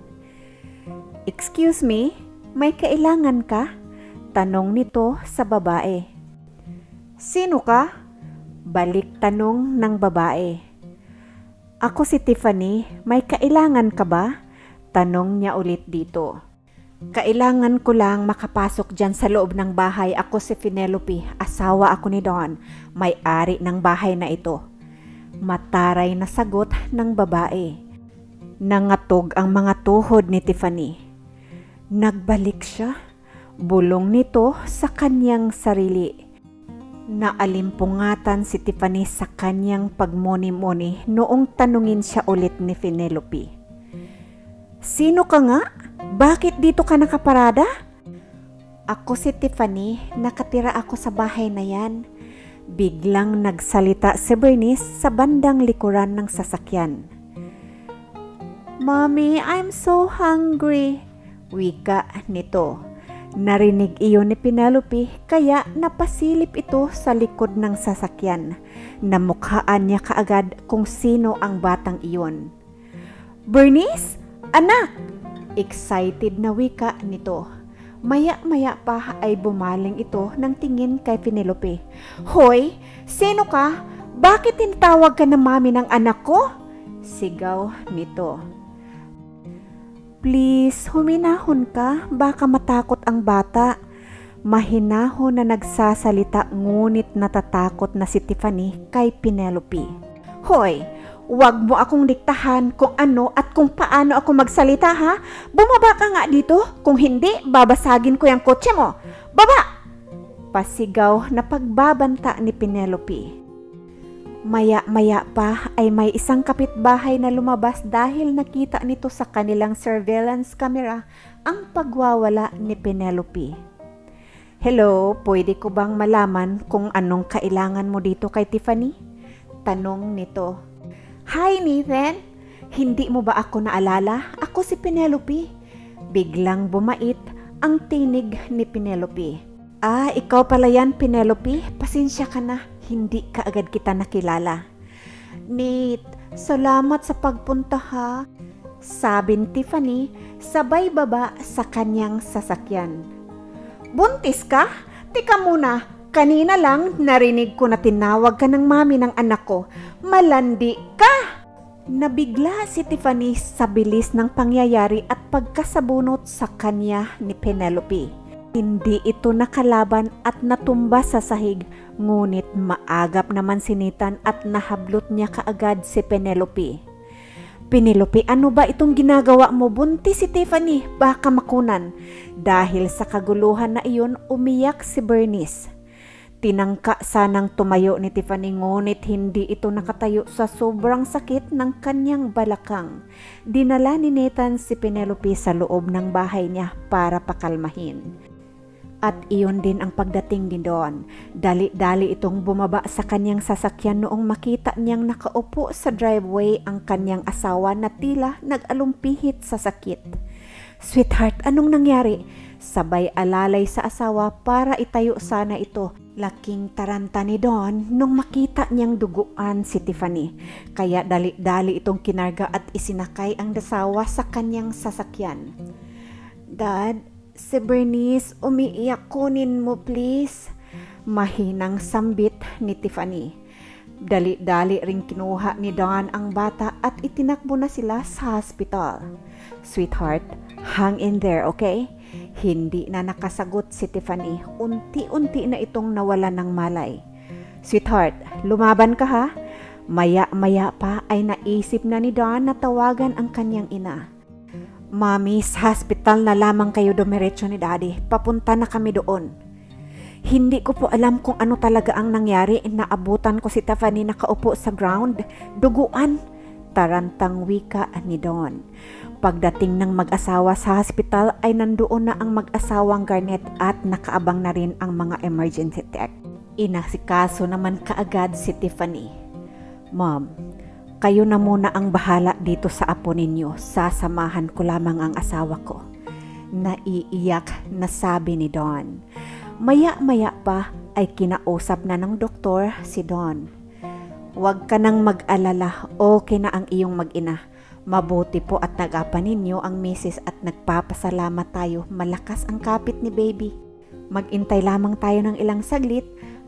Speaker 1: Excuse me, may kailangan ka? Tanong nito sa babae. Sino ka? Balik tanong ng babae. Ako si Tiffany, may kailangan ka ba? Tanong niya ulit dito. Kailangan ko lang makapasok dyan sa loob ng bahay. Ako si Penelope, asawa ako ni Don, may-ari ng bahay na ito. Mataray na sagot ng babae. Nangatog ang mga tuhod ni Tiffany. Nagbalik siya. Bulong nito sa kanyang sarili. Naalimpungatan si Tiffany sa kanyang pagmuni-muni noong tanungin siya ulit ni Penelope. Sino ka nga? Bakit dito ka nakaparada? Ako si Tiffany, nakatira ako sa bahay na yan. Biglang nagsalita si Bernice sa bandang likuran ng sasakyan. Mommy, I'm so hungry. Wika nito. Narinig iyon ni Penelope kaya napasilip ito sa likod ng sasakyan. Namukhaan niya kaagad kung sino ang batang iyon. Bernice? Anak! Excited na wika nito. Maya-maya pa ay bumaling ito ng tingin kay Penelope. Hoy! Sino ka? Bakit tinatawag ka na mami ng anak ko? Sigaw nito. Please, huminahon ka, baka matakot ang bata. Mahinahon na nagsasalita ngunit natatakot na si Tiffany kay Penelope. Hoy, wag mo akong diktahan kung ano at kung paano ako magsalita ha. Bumaba ka nga dito, kung hindi babasagin ko yung kotse mo. Baba! Pasigaw na pagbabanta ni Penelope. Maya-maya pa ay may isang kapitbahay na lumabas dahil nakita nito sa kanilang surveillance camera ang pagwawala ni Penelope. Hello, pwede ko bang malaman kung anong kailangan mo dito kay Tiffany? Tanong nito. Hi Nathan, hindi mo ba ako naalala? Ako si Penelope. Biglang bumait ang tinig ni Penelope. Ah, ikaw pala yan Penelope, pasensya ka na. Hindi ka agad kita nakilala. Nate, salamat sa pagpunta ha. Sabi ni Tiffany, sabay baba sa kanyang sasakyan. Buntis ka? Tika muna, kanina lang narinig ko na tinawag ka ng mami ng anak ko. Malandi ka! Nabigla si Tiffany sa bilis ng pangyayari at pagkasabunot sa kanya ni Penelope. Hindi ito nakalaban at natumba sa sahig, ngunit maagap naman si Nathan at nahablot niya kaagad si Penelope. Penelope, ano ba itong ginagawa mo? Buntis si Tiffany, baka makunan. Dahil sa kaguluhan na iyon, umiyak si Bernice. Tinangka sanang tumayo ni Tiffany ngunit hindi ito nakatayo sa sobrang sakit ng kanyang balakang. Dinala ni Nathan si Penelope sa loob ng bahay niya para pakalmahin. At iyon din ang pagdating ni Dawn. Dali-dali itong bumaba sa kanyang sasakyan noong makita niyang nakaupo sa driveway ang kanyang asawa na tila nag-alumpihit sa sakit. "Sweetheart, anong nangyari?" Sabay alalay sa asawa para itayo sana ito. Laking taranta ni Dawn nung makita niyang duguan si Tiffany. Kaya dali-dali itong kinarga at isinakay ang asawa sa kanyang sasakyan. "Dad, si Bernice umiiyak, kunin mo please." Mahinang sambit ni Tiffany. Dali-dali ring kinuha ni Dawn ang bata at itinakbo na sila sa hospital. "Sweetheart, hang in there, okay?" Hindi na nakasagot si Tiffany. Unti-unti na itong nawala ng malay. "Sweetheart, lumaban ka ha?" Maya-maya pa ay naisip na ni Dawn na tawagan ang kanyang ina. "Mami, sa hospital na lamang kayo dumiretso ni Daddy. Papunta na kami doon." "Hindi ko po alam kung ano talaga ang nangyari. Naabutan ko si Tiffany nakaupo sa ground. Duguan." Tarantang wika ni Dawn. Pagdating ng mag-asawa sa hospital ay nandoon na ang mag-asawang Garnet at nakaabang na rin ang mga emergency tech. Inasikaso naman kaagad si Tiffany. "Mom, kayo na muna ang bahala dito sa apo ninyo. Sasamahan ko lamang ang asawa ko." Naiiyak na sabi ni Dawn. Maya-maya pa ay kinausap na ng doktor si Dawn. "Huwag ka nang mag-alala, okay na ang iyong mag-ina. Mabuti po at nag-apa ninyo ang misis at nagpapasalamat tayo. Malakas ang kapit ni baby. Mag-intay lamang tayo ng ilang saglit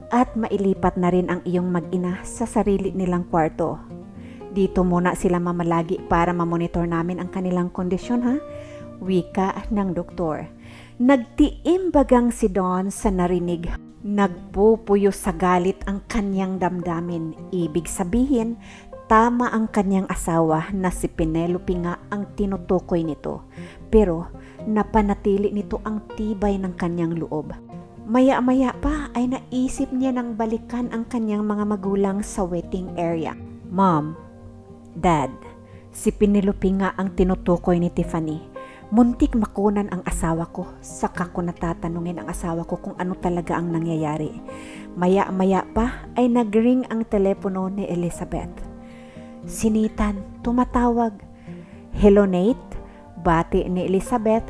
Speaker 1: at mailipat na rin ang iyong mag-ina sa sarili nilang kwarto. Dito muna sila mamalagi para mamonitor namin ang kanilang kondisyon ha?" Wika ng doktor. Nagtiimbagang si Dawn sa narinig. Nagpupuyo sa galit ang kanyang damdamin. Ibig sabihin, tama ang kanyang asawa na si Penelope nga ang tinutukoy nito. Pero napanatili nito ang tibay ng kanyang loob. Maya-maya pa ay naisip niya nang balikan ang kanyang mga magulang sa waiting area. "Mom, Dad, si Penelope nga ang tinutukoy ni Tiffany. Muntik makunan ang asawa ko. Saka ko natatanungin ang asawa ko kung ano talaga ang nangyayari." Maya-maya pa ay nagring ang telepono ni Elizabeth. Si Nathan tumatawag. "Hello Nate, bati ni Elizabeth.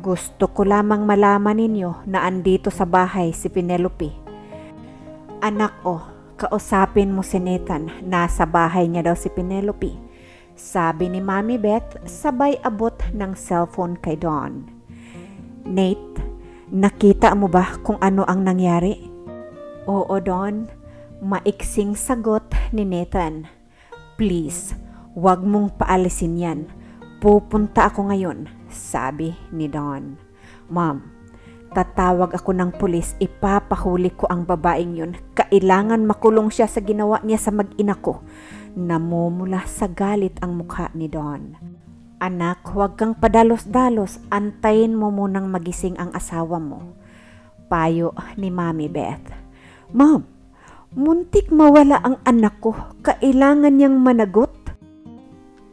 Speaker 1: Gusto ko lamang malaman ninyo na andito sa bahay si Penelope." "Anak kausapin mo si Nathan. Nasa bahay niya daw si Penelope," sabi ni Mami Beth sabay abot ng cellphone kay Dawn. "Nate, nakita mo ba kung ano ang nangyari?" "Oo Dawn," maiksing sagot ni Nathan. "Please, wag mong paalisin yan. Pupunta ako ngayon," sabi ni Dawn. "Mom, tatawag ako ng pulis. Ipapahuli ko ang babaeng yun. Kailangan makulong siya sa ginawa niya sa mag-ina ko." Namumula sa galit ang mukha ni Dawn. "Anak, huwag kang padalos-dalos. Antayin mo munang magising ang asawa mo," payo ni Mami Beth. "Mom, muntik mawala ang anak ko. Kailangan niyang managot."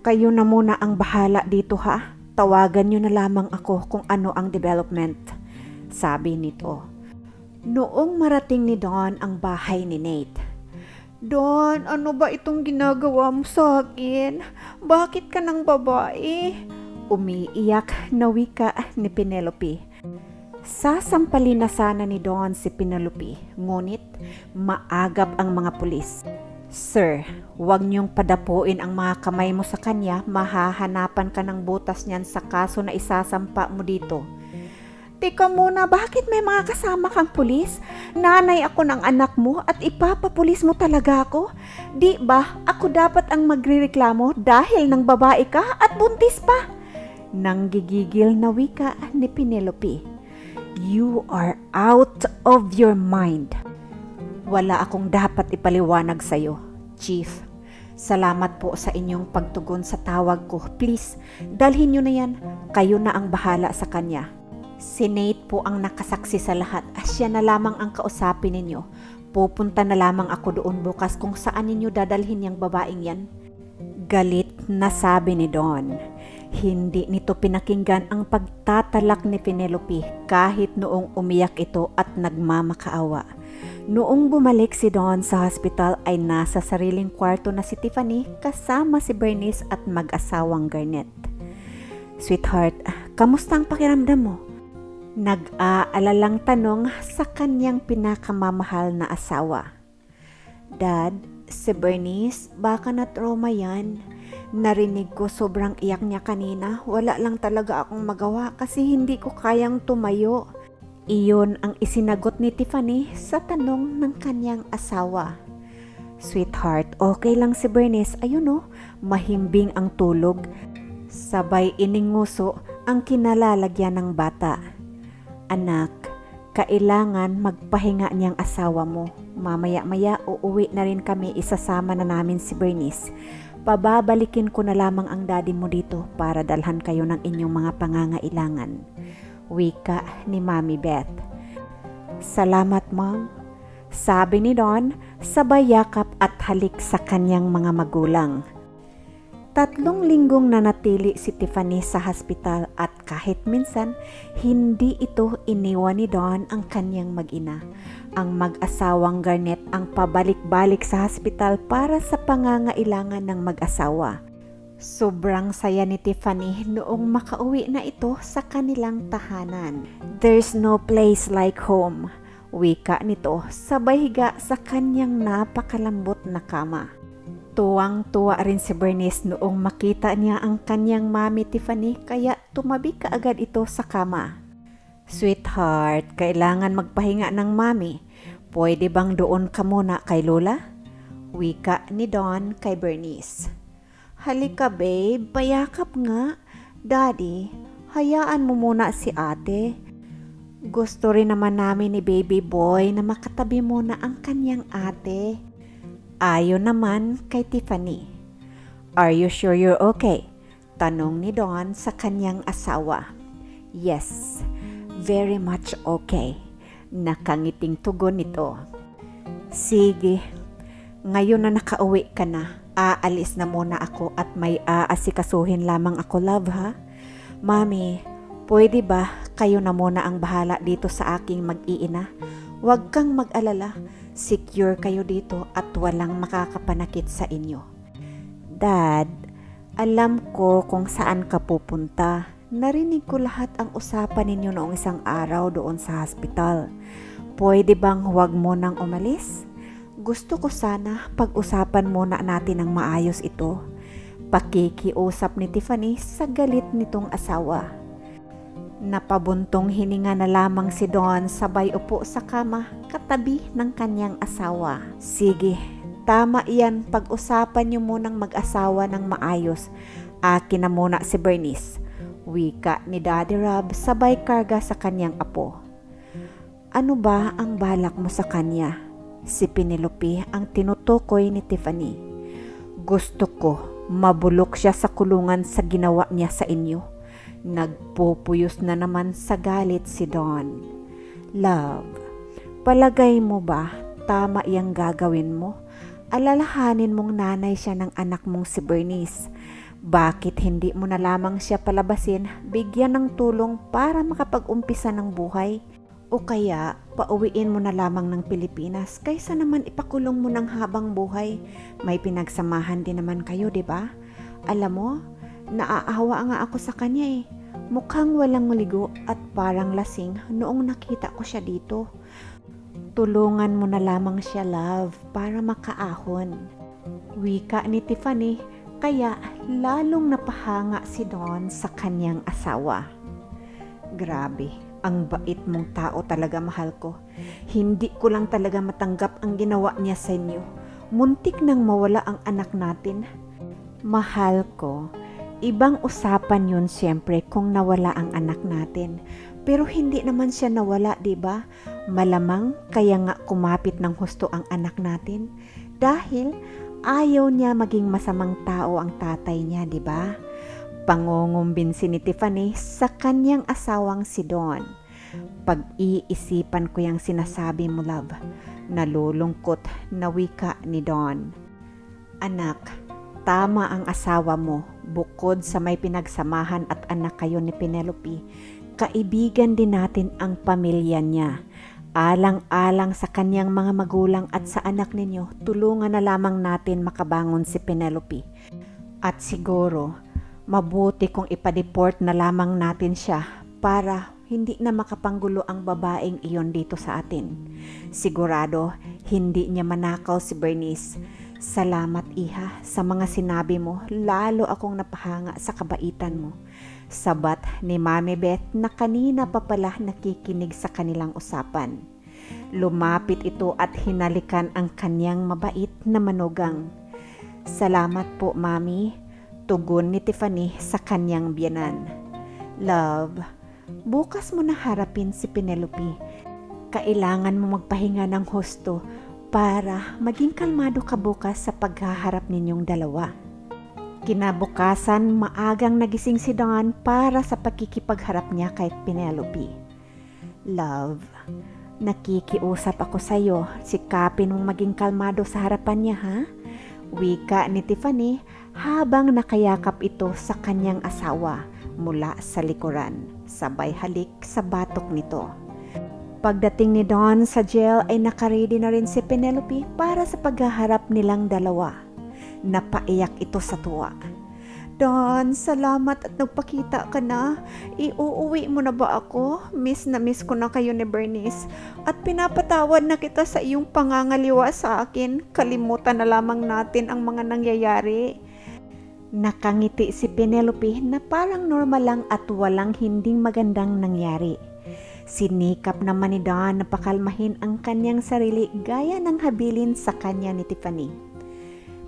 Speaker 1: "Kayo na muna ang bahala dito ha. Tawagan niyo na lamang ako kung ano ang development," sabi nito. Noong marating ni Dawn ang bahay ni Nate. "Dawn, ano ba itong ginagawa mo sa akin? Bakit ka ng babae?" Umiiyak na wika ni Penelope. Sasampalin na sana ni Dawn si Penelope, ngunit maagap ang mga pulis. "Sir, huwag niyong padapuin ang mga kamay mo sa kanya. Mahahanapan ka ng butas niyan sa kaso na isasampa mo dito." "Teka muna, bakit may mga kasama kang pulis? Nanay ako ng anak mo at ipapapulis mo talaga ako? Di ba ako dapat ang magrereklamo dahil ng babae ka at buntis pa?" Nanggigigil na wika ni Penelope. "You are out of your mind. Wala akong dapat ipaliwanag sa'yo, Chief. Salamat po sa inyong pagtugon sa tawag ko. Please, dalhin nyo na yan. Kayo na ang bahala sa kanya." Si Nate po ang nakasaksi sa lahat. Siya na lamang ang kausapin ninyo. Pupunta na lamang ako doon bukas kung saan ninyo dadalhin yung babaeng yan. Galit na sabi ni Don. Hindi nito pinakinggan ang pagtatalak ni Penelope kahit noong umiyak ito at nagmamakaawa. Noong bumalik si Don sa hospital ay nasa sariling kwarto na si Tiffany kasama si Bernice at mag-asawang Garnet. Sweetheart, kamusta ang pakiramdam mo? Nag-aalalang tanong sa kanyang pinakamamahal na asawa. Dad, si Bernice, baka na-trauma yan. Narinig ko sobrang iyak niya kanina. Wala lang talaga akong magawa kasi hindi ko kayang tumayo. Iyon ang isinagot ni Tiffany sa tanong ng kanyang asawa. Sweetheart, okay lang si Bernice. Ayun o, mahimbing ang tulog. Sabay ininguso ang kinalalagyan ng bata. Anak, kailangan magpahinga niyang asawa mo. Mamaya-maya uuwi na rin kami, isasama na namin si Bernice. Pababalikin ko na lamang ang daddy mo dito para dalhan kayo ng inyong mga pangangailangan. Wika ni Mami Beth. Salamat, Mom. Sabi ni Don, sabay yakap at halik sa kanyang mga magulang. 3 linggong nanatili si Tiffany sa hospital at kahit minsan, hindi ito iniwan ni Don ang kanyang mag-ina. Ang mag-asawang Garnet ang pabalik-balik sa hospital para sa pangangailangan ng mag-asawa. Sobrang saya ni Tiffany noong makauwi na ito sa kanilang tahanan. There's no place like home, wika nito sabay higa sa kanyang napakalambot na kama. Tuwang-tuwa rin si Bernice noong makita niya ang kanyang mami Tiffany kaya tumabi kaagad ito sa kama. Sweetheart, kailangan magpahinga ng mami. Pwede bang doon ka muna kay Lola? Wika ni Don kay Bernice. Halika babe, payakap nga. Daddy, hayaan mo muna si ate. Gusto rin naman namin ni baby boy na makatabi muna ang kanyang ate. Ayon naman kay Tiffany. Are you sure you're okay? Tanong ni Don sa kanyang asawa. Yes, very much okay. Nakangiting tugon nito. Sige, ngayon na nakauwi ka na, aalis na muna ako at may aasikasuhin lamang ako, love ha? Mami, pwede ba kayo na muna ang bahala dito sa aking mag-iina? Huwag kang mag-alala. Secure kayo dito at walang makakapanakit sa inyo. Dad, alam ko kung saan ka pupunta. Narinig ko lahat ang usapan ninyo noong isang araw doon sa hospital. Pwede bang huwag mo nang umalis? Gusto ko sana pag-usapan muna natin ng maayos ito. Pakikiusap ni Tiffany sa galit nitong asawa. Napabuntong hininga na lamang si Don sabay upo sa kama katabi ng kanyang asawa. Sige, tama iyan, pag-usapan niyo munang mag-asawa ng maayos. Akin na muna si Bernice. Wika ni Daddy Rob sabay karga sa kanyang apo. Ano ba ang balak mo sa kanya? Si Penelope ang tinutukoy ni Tiffany. Gusto ko mabulok siya sa kulungan sa ginawa niya sa inyo. Nagpupuyos na naman sa galit si Don. Love, palagay mo ba tama iyang gagawin mo? Alalahanin mong nanay siya ng anak mong si Bernice. Bakit hindi mo na lamang siya palabasin, bigyan ng tulong para makapag-umpisa ng buhay? O kaya pauwiin mo na lamang ng Pilipinas kaysa naman ipakulong mo ng habang buhay. May pinagsamahan din naman kayo, di ba? Alam mo, naaawa nga ako sa kanya eh. Mukhang walang ligo at parang lasing noong nakita ko siya dito. Tulungan mo na lamang siya, love, para makaahon. Wika ni Tiffany, kaya lalong napahanga si Don sa kanyang asawa. Grabe, ang bait mong tao talaga, mahal ko. Hindi ko lang talaga matanggap ang ginawa niya sa inyo. Muntik nang mawala ang anak natin. Mahal ko, ibang usapan yun siyempre kung nawala ang anak natin. Pero hindi naman siya nawala, di ba? Malamang kaya nga kumapit ng husto ang anak natin. Dahil ayaw niya maging masamang tao ang tatay niya, di ba? Pangungumbinsi ni Tiffany sa kanyang asawang si Don. Pag-iisipan ko yung sinasabi mo, love. Nalulungkot na wika ni Don. Anak, tama ang asawa mo. Bukod sa may pinagsamahan at anak kayo ni Penelope, kaibigan din natin ang pamilya niya. Alang-alang sa kanyang mga magulang at sa anak ninyo, tulungan na lamang natin makabangon si Penelope. At siguro, mabuti kung ipa-deport na lamang natin siya para hindi na makapanggulo ang babaeng iyon dito sa atin. Sigurado, hindi niya manakaw si Bernice. Salamat, iha, sa mga sinabi mo. Lalo akong napahanga sa kabaitan mo. Sabat ni Mami Beth na kanina pa pala nakikinig sa kanilang usapan. Lumapit ito at hinalikan ang kanyang mabait na manugang. Salamat po, Mami, tugon ni Tiffany sa kanyang biyanan. Love, bukas mo na harapin si Penelope. Kailangan mo magpahinga ng husto para maging kalmado ka bukas sa paghaharap ninyong dalawa. Kinabukasan, maagang nagising si Don para sa pakikipagharap niya kay Penelope. Love, nakikiusap ako sa iyo. Sikapin mong maging kalmado sa harapan niya, ha? Wika ni Tiffany habang nakayakap ito sa kanyang asawa mula sa likuran. Sabay halik sa batok nito. Pagdating ni Don sa jail ay nakaready na rin si Penelope para sa paghaharap nilang dalawa. Napaiyak ito sa tuwa. Don, salamat at nagpakita ka na. Iuuwi mo na ba ako? Miss na miss ko na kayo ni Bernice. At pinapatawad na kita sa iyong pangangaliwa sa akin. Kalimutan na lamang natin ang mga nangyayari. Nakangiti si Penelope na parang normal lang at walang hinding magandang nangyari. Sinikap naman ni Don na pakalmahin ang kanyang sarili gaya ng habilin sa kanya ni Tiffany.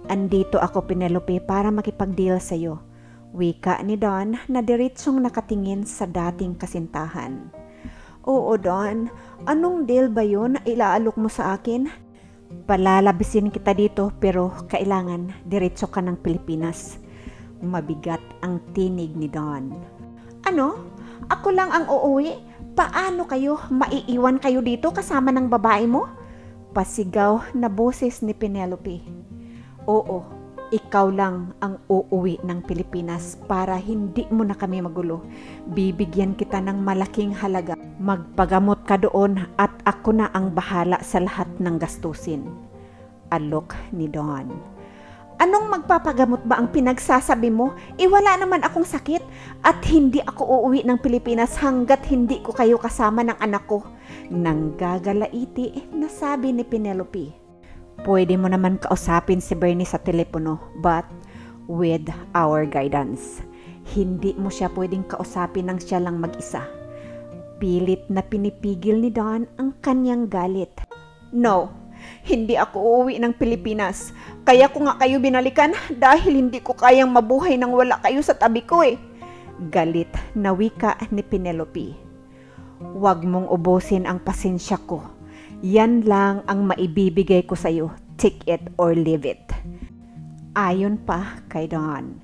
Speaker 1: Andito ako, Penelope, para makipag-deal sa iyo. Wika ni Don na diretsong nakatingin sa dating kasintahan. Oo, Don. Anong deal ba yun na ilaalok mo sa akin? Palalabisin kita dito pero kailangan diretso ka ng Pilipinas. Mabigat ang tinig ni Don. Ano? Ako lang ang uuwi? Paano kayo? Maiiwan kayo dito kasama ng babae mo? Pasigaw na boses ni Penelope. Oo, ikaw lang ang uuwi ng Pilipinas para hindi mo na kami magulo. Bibigyan kita ng malaking halaga. Magpagamot ka doon at ako na ang bahala sa lahat ng gastusin. Alok ni Don. Anong magpapagamot ba ang pinagsasabi mo? Wala naman akong sakit at hindi ako uuwi ng Pilipinas hanggat hindi ko kayo kasama ng anak ko. Nang gagalaiti na sabi ni Penelope. Pwede mo naman kausapin si Bernice sa telepono, but with our guidance. Hindi mo siya pwedeng kausapin ng siya lang mag-isa. Pilit na pinipigil ni Don ang kanyang galit. No, hindi ako uuwi ng Pilipinas. Kaya ko nga kayo binalikan dahil hindi ko kayang mabuhay nang wala kayo sa tabi ko eh. Galit na wika ni Penelope. Huwag mong ubusin ang pasensya ko. Yan lang ang maibibigay ko sa iyo. Take it or leave it. Ayon pa kay Don,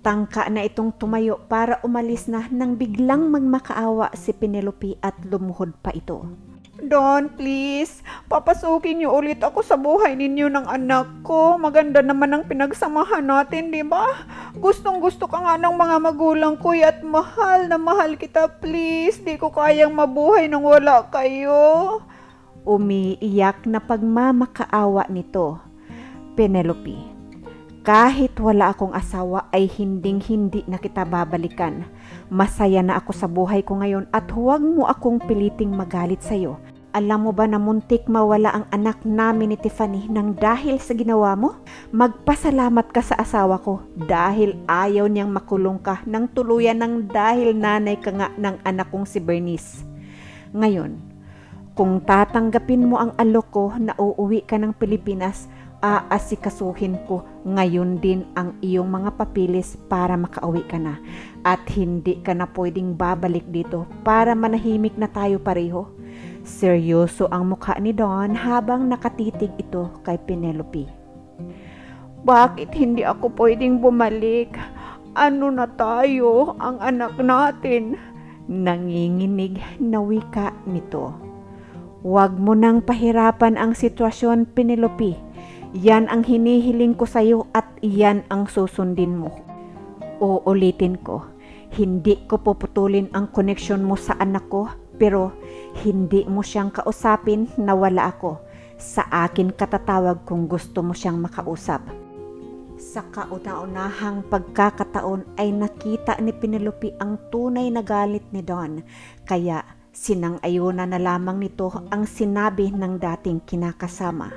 Speaker 1: tangka na itong tumayo para umalis na nang biglang magmakaawa si Penelope at lumuhod pa ito. Don, please, papasukin niyo ulit ako sa buhay ninyo ng anak ko. Maganda naman ang pinagsamahan natin, di ba? Gustong gusto ka nga ng mga magulang ko at mahal na mahal kita, please. Di ko kayang mabuhay nang wala kayo. Umiiyak na pagmamakaawa nito. Penelope, kahit wala akong asawa ay hinding-hindi na kita babalikan. Masaya na ako sa buhay ko ngayon at huwag mo akong piliting magalit sa'yo. Alam mo ba na muntik mawala ang anak namin ni Tiffany nang dahil sa ginawa mo? Magpasalamat ka sa asawa ko dahil ayaw niyang makulong ka ng tuluyan ng dahil nanay ka nga ng anak kong si Bernice. Ngayon, kung tatanggapin mo ang alok ko na uuwi ka ng Pilipinas, aasikasuhin ko ngayon din ang iyong mga papilis para makauwi ka na. At hindi ka na pwedeng babalik dito para manahimik na tayo pareho. Seryoso ang mukha ni Don habang nakatitig ito kay Penelope. Bakit hindi ako pwedeng bumalik? Ano na tayo, ang anak natin? Nanginginig na wika nito. Huwag mo nang pahirapan ang sitwasyon, Penelope. Yan ang hinihiling ko sa'yo at yan ang susundin mo. Uulitin ko, hindi ko puputulin ang koneksyon mo sa anak ko, pero hindi mo siyang kausapin na wala ako. Sa akin katatawag kung gusto mo siyang makausap. Sa kauna-unahang pagkakataon ay nakita ni Penelope ang tunay na galit ni Don, kaya sinang-ayunan na lamang nito ang sinabi ng dating kinakasama.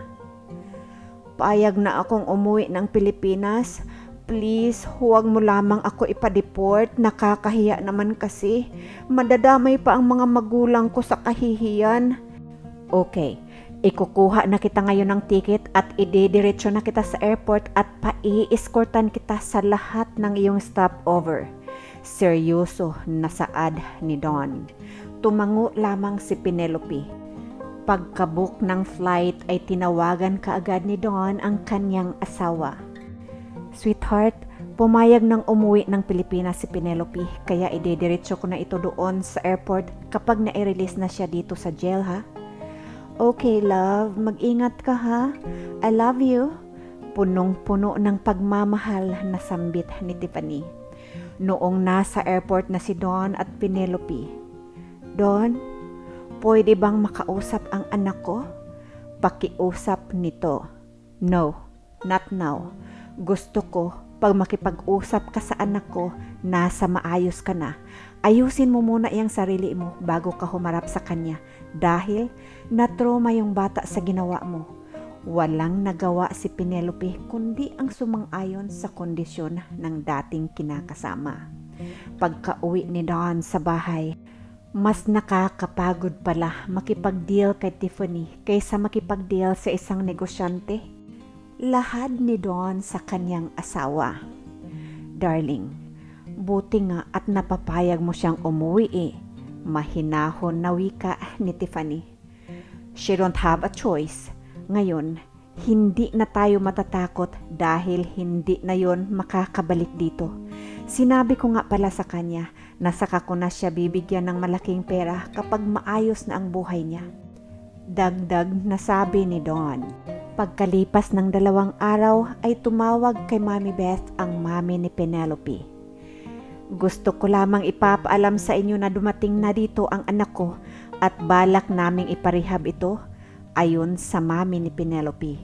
Speaker 1: Payag na akong umuwi ng Pilipinas. Please, huwag mo lamang ako ipa-deport. Nakakahiya naman kasi. Madadamay pa ang mga magulang ko sa kahihiyan. Okay, ikukuha na kita ngayon ng ticket at idediretso na kita sa airport at pai-escortan kita sa lahat ng iyong stopover. Seryoso na saad ni Don. Tumango lamang si Penelope. Pagkabook ng flight ay tinawagan kaagad ni Don ang kanyang asawa. Sweetheart, pumayag ng umuwi ng Pilipinas si Penelope, kaya idediretso ko na ito doon sa airport kapag na-release na siya dito sa jail, ha? Okay, love, mag-ingat ka, ha? I love you. Punong-puno ng pagmamahal na sambit ni Tiffany. Noong nasa airport na si Don at Penelope. Don, pwede bang makausap ang anak ko? Pakiusap nito. No, not now. Gusto ko, pag makipag-usap ka sa anak ko, nasa maayos ka na. Ayusin mo muna iyang sarili mo bago ka humarap sa kanya dahil na-trauma yung bata sa ginawa mo. Walang nagawa si Penelope kundi ang sumang-ayon sa kondisyon ng dating kinakasama. Pagka-uwi ni Don sa bahay, mas nakakapagod pala makipag-deal kay Tiffany kaysa makipag-deal sa isang negosyante. Lahad ni Don sa kanyang asawa. Darling, buti nga at napapayag mo siyang umuwi eh. Mahinahon na wika ni Tiffany. She don't have a choice. Ngayon, hindi na tayo matatakot dahil hindi na yon makakabalik dito. Sinabi ko nga pala sa kanya na saka ko na siya bibigyan ng malaking pera kapag maayos na ang buhay niya. Dagdag na sabi ni Don. Pagkalipas ng 2 araw ay tumawag kay Mami Beth ang mami ni Penelope. Gusto ko lamang ipapaalam sa inyo na dumating na dito ang anak ko at balak naming iparehab ito ayon sa mami ni Penelope.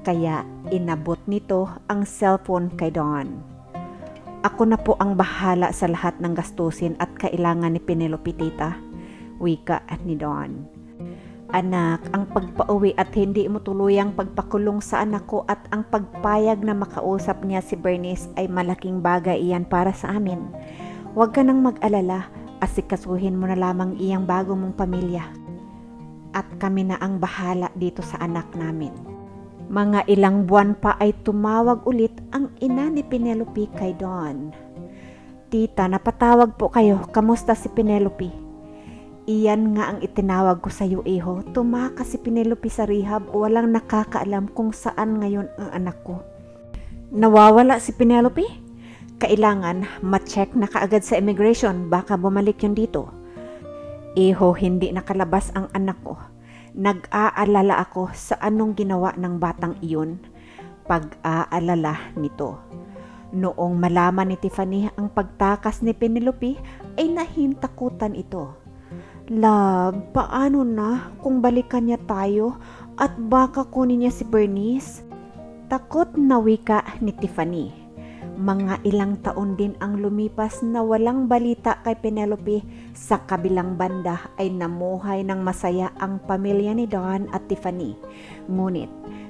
Speaker 1: Kaya inabot nito ang cellphone kay Don. Ako na po ang bahala sa lahat ng gastusin at kailangan ni Penelope, tita. Wika ni Don. Anak, ang pagpauwi at hindi mo tuluyang pagpakulong sa anak ko at ang pagpayag na makausap niya si Bernice ay malaking bagay iyan para sa amin. Huwag ka nang mag-alala, asikasuhin mo na lamang iyang bago mong pamilya. At kami na ang bahala dito sa anak namin. Mga ilang buwan pa ay tumawag ulit ang ina ni Penelope kay Don. Tita, napatawag po kayo. Kamusta si Penelope? Iyan nga ang itinawag ko sa iyo, iho. Tumakas si Penelope sa rehab, walang nakakaalam kung saan ngayon ang anak ko. Nawawala si Penelope? Kailangan ma-check na kaagad sa immigration, baka bumalik yun dito. Iho, hindi nakalabas ang anak ko. Nag-aalala ako sa anong ginawa ng batang iyon. Pag-aalala nito. Noong malaman ni Tiffany ang pagtakas ni Penelope, ay nahintakutan ito. Love, paano na kung balikan niya tayo at baka kunin niya si Bernice? Takot na wika ni Tiffany. Mga ilang taon din ang lumipas na walang balita kay Penelope. Sa kabilang banda ay namuhay ng masaya ang pamilya ni Don at Tiffany. Ngunit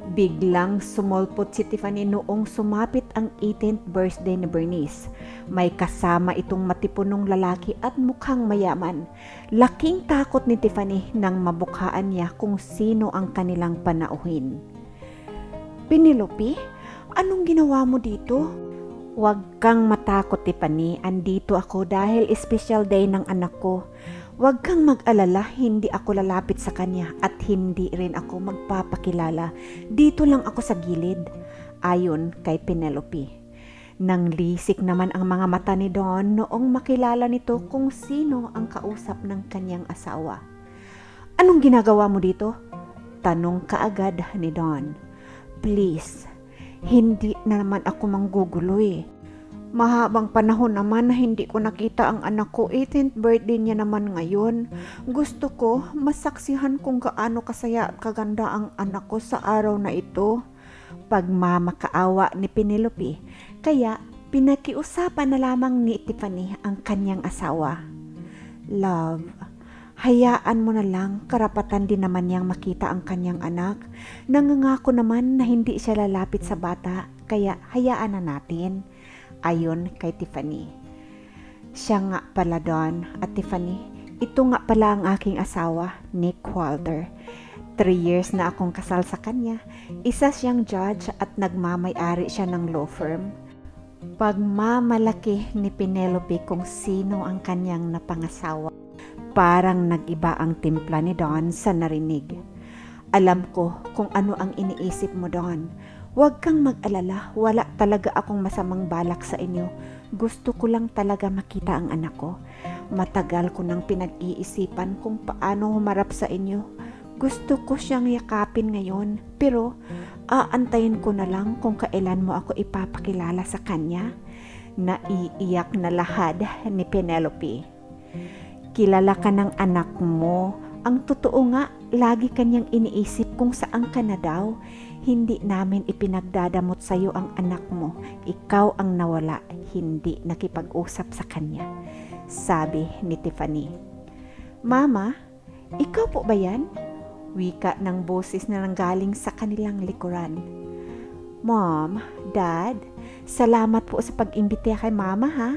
Speaker 1: biglang sumulpot si Tiffany noong sumapit ang 18th birthday ni Bernice. May kasama itong matipunong lalaki at mukhang mayaman. Laking takot ni Tiffany nang mabukhaan niya kung sino ang kanilang panauhin. Penelope, anong ginawa mo dito? Huwag kang matakot, Tiffany. Andito ako dahil special day ng anak ko. Huwag kang mag-alala, hindi ako lalapit sa kanya at hindi rin ako magpapakilala. Dito lang ako sa gilid, ayon kay Penelope. Nang lisik naman ang mga mata ni Don noong makilala nito kung sino ang kausap ng kanyang asawa. "Anong ginagawa mo dito?" tanong kaagad ni Don. "Please, hindi na naman ako manggugulo eh. Mahabang panahon naman na hindi ko nakita ang anak ko. 18th birthday niya naman ngayon. Gusto ko masaksihan kung gaano kasaya at kaganda ang anak ko sa araw na ito." Pagmamakaawa ni Penelope, kaya pinakiusapan na lamang ni Tiffany ang kanyang asawa. "Love, hayaan mo na lang, karapatan din naman niyang makita ang kanyang anak. Nangangako naman na hindi siya lalapit sa bata, kaya hayaan na natin." Ayon kay Tiffany. "Siya nga pala Don at Tiffany, ito nga pala ang aking asawa, Nick Walter. 3 years na akong kasal sa kanya. Isa siyang judge at nagmamay-ari siya ng law firm." Pagmamalaki ni Penelope kung sino ang kanyang napangasawa. Parang nag-iba ang timpla ni Don sa narinig. "Alam ko kung ano ang iniisip mo, Don. Huwag kang mag-alala, wala talaga akong masamang balak sa inyo. Gusto ko lang talaga makita ang anak ko. Matagal ko nang pinag-iisipan kung paano humarap sa inyo. Gusto ko siyang yakapin ngayon, pero aantayin ko na lang kung kailan mo ako ipapakilala sa kanya." Naiiyak na lahad ni Penelope. "Kilala ka ng anak mo. Ang totoo nga, lagi kanyang iniisip kung saan ka na daw. Hindi namin ipinagdadamot sa iyo ang anak mo. Ikaw ang nawala, hindi nakipag-usap sa kanya," sabi ni Tiffany. "Mama, ikaw po ba yan?" Wika ng boses na nanggaling sa kanilang likuran. "Mom, Dad, salamat po sa pag-imbita kay Mama ha.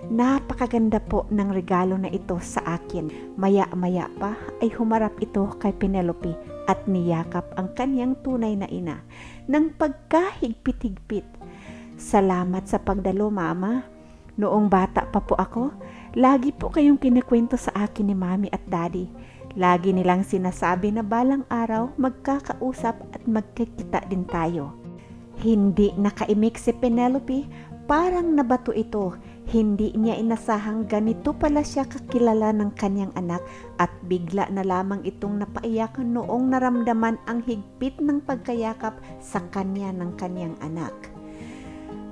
Speaker 1: Napakaganda po ng regalo na ito sa akin." Maya-maya pa ay humarap ito kay Penelope at niyakap ang kanyang tunay na ina ng pagkahigpit-higpit. "Salamat sa pagdalo, Mama. Noong bata pa po ako, lagi po kayong kinikwento sa akin ni Mami at Daddy. Lagi nilang sinasabi na balang araw magkakausap at magkikita din tayo." Hindi nakaimik si Penelope, parang nabato ito. Hindi niya inasahang ganito pala siya kakilala ng kanyang anak at bigla na lamang itong napaiyak noong naramdaman ang higpit ng pagkayakap sa kanya ng kanyang anak.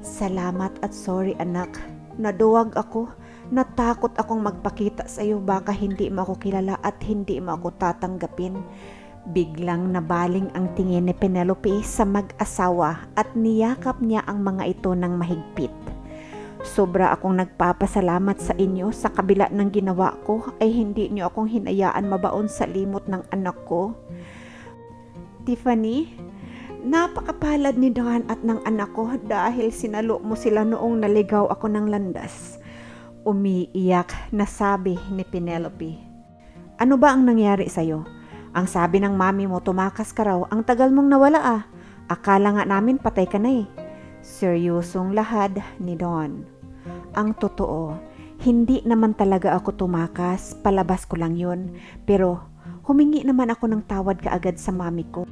Speaker 1: "Salamat at sorry anak, naduwag ako. Natakot akong magpakita sa iyo, baka hindi mo ako kilala at hindi mo ako tatanggapin." Biglang nabaling ang tingin ni Penelope sa mag-asawa at niyakap niya ang mga ito ng mahigpit. "Sobra akong nagpapasalamat sa inyo. Sa kabila ng ginawa ko ay hindi niyo akong hinayaan mabaon sa limot ng anak ko." "Tiffany, napakapalad ni Don at ng anak ko dahil sinalo mo sila noong naligaw ako ng landas." Umiiyak na sabi ni Penelope. "Ano ba ang nangyari sa'yo? Ang sabi ng mami mo tumakas ka raw. Ang tagal mong nawala ah. Akala nga namin patay ka na eh." Seryosong lahad ni Don. "Ang totoo, hindi naman talaga ako tumakas. Palabas ko lang yun. Pero humingi naman ako ng tawad kaagad sa mami ko.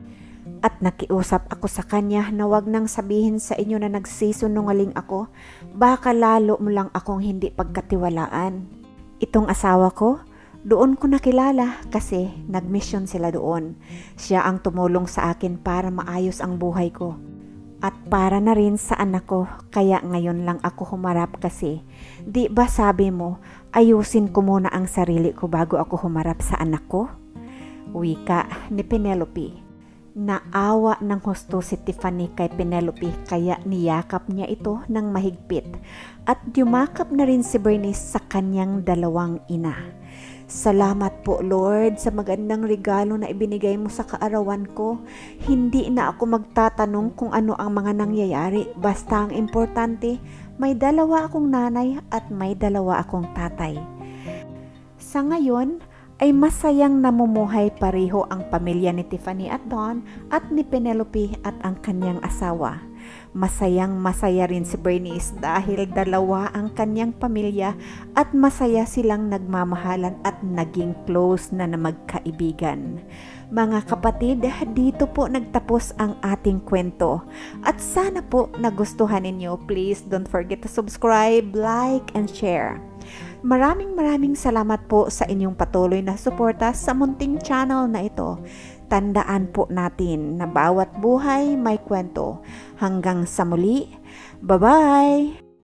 Speaker 1: At nakiusap ako sa kanya na wag nang sabihin sa inyo na nagsisinungaling ako. Baka lalo mo lang akong hindi pagkatiwalaan. Itong asawa ko, doon ko nakilala kasi nagmisyon sila doon. Siya ang tumulong sa akin para maayos ang buhay ko. At para na rin sa anak ko, kaya ngayon lang ako humarap kasi, di ba sabi mo, ayusin ko muna ang sarili ko bago ako humarap sa anak ko?" Wika ni Penelope. Naawa ng husto si Tiffany kay Penelope kaya niyakap niya ito ng mahigpit at yumakap na rin si Bernice sa kanyang dalawang ina. "Salamat po Lord sa magandang regalo na ibinigay mo sa kaarawan ko. Hindi na ako magtatanong kung ano ang mga nangyayari. Basta ang importante, may dalawa akong nanay at may dalawa akong tatay. Sa ngayon, ay masayang namumuhay pareho ang pamilya ni Tiffany at Don at ni Penelope at ang kanyang asawa. Masayang masaya rin si Bernice dahil dalawa ang kanyang pamilya at masaya silang nagmamahalan at naging close na magkaibigan. Mga kapatid, dito po nagtapos ang ating kwento. At sana po nagustuhan ninyo. Please don't forget to subscribe, like, and share. Maraming salamat po sa inyong patuloy na suporta sa munting channel na ito. Tandaan po natin na bawat buhay may kwento. Hanggang sa muli, bye-bye!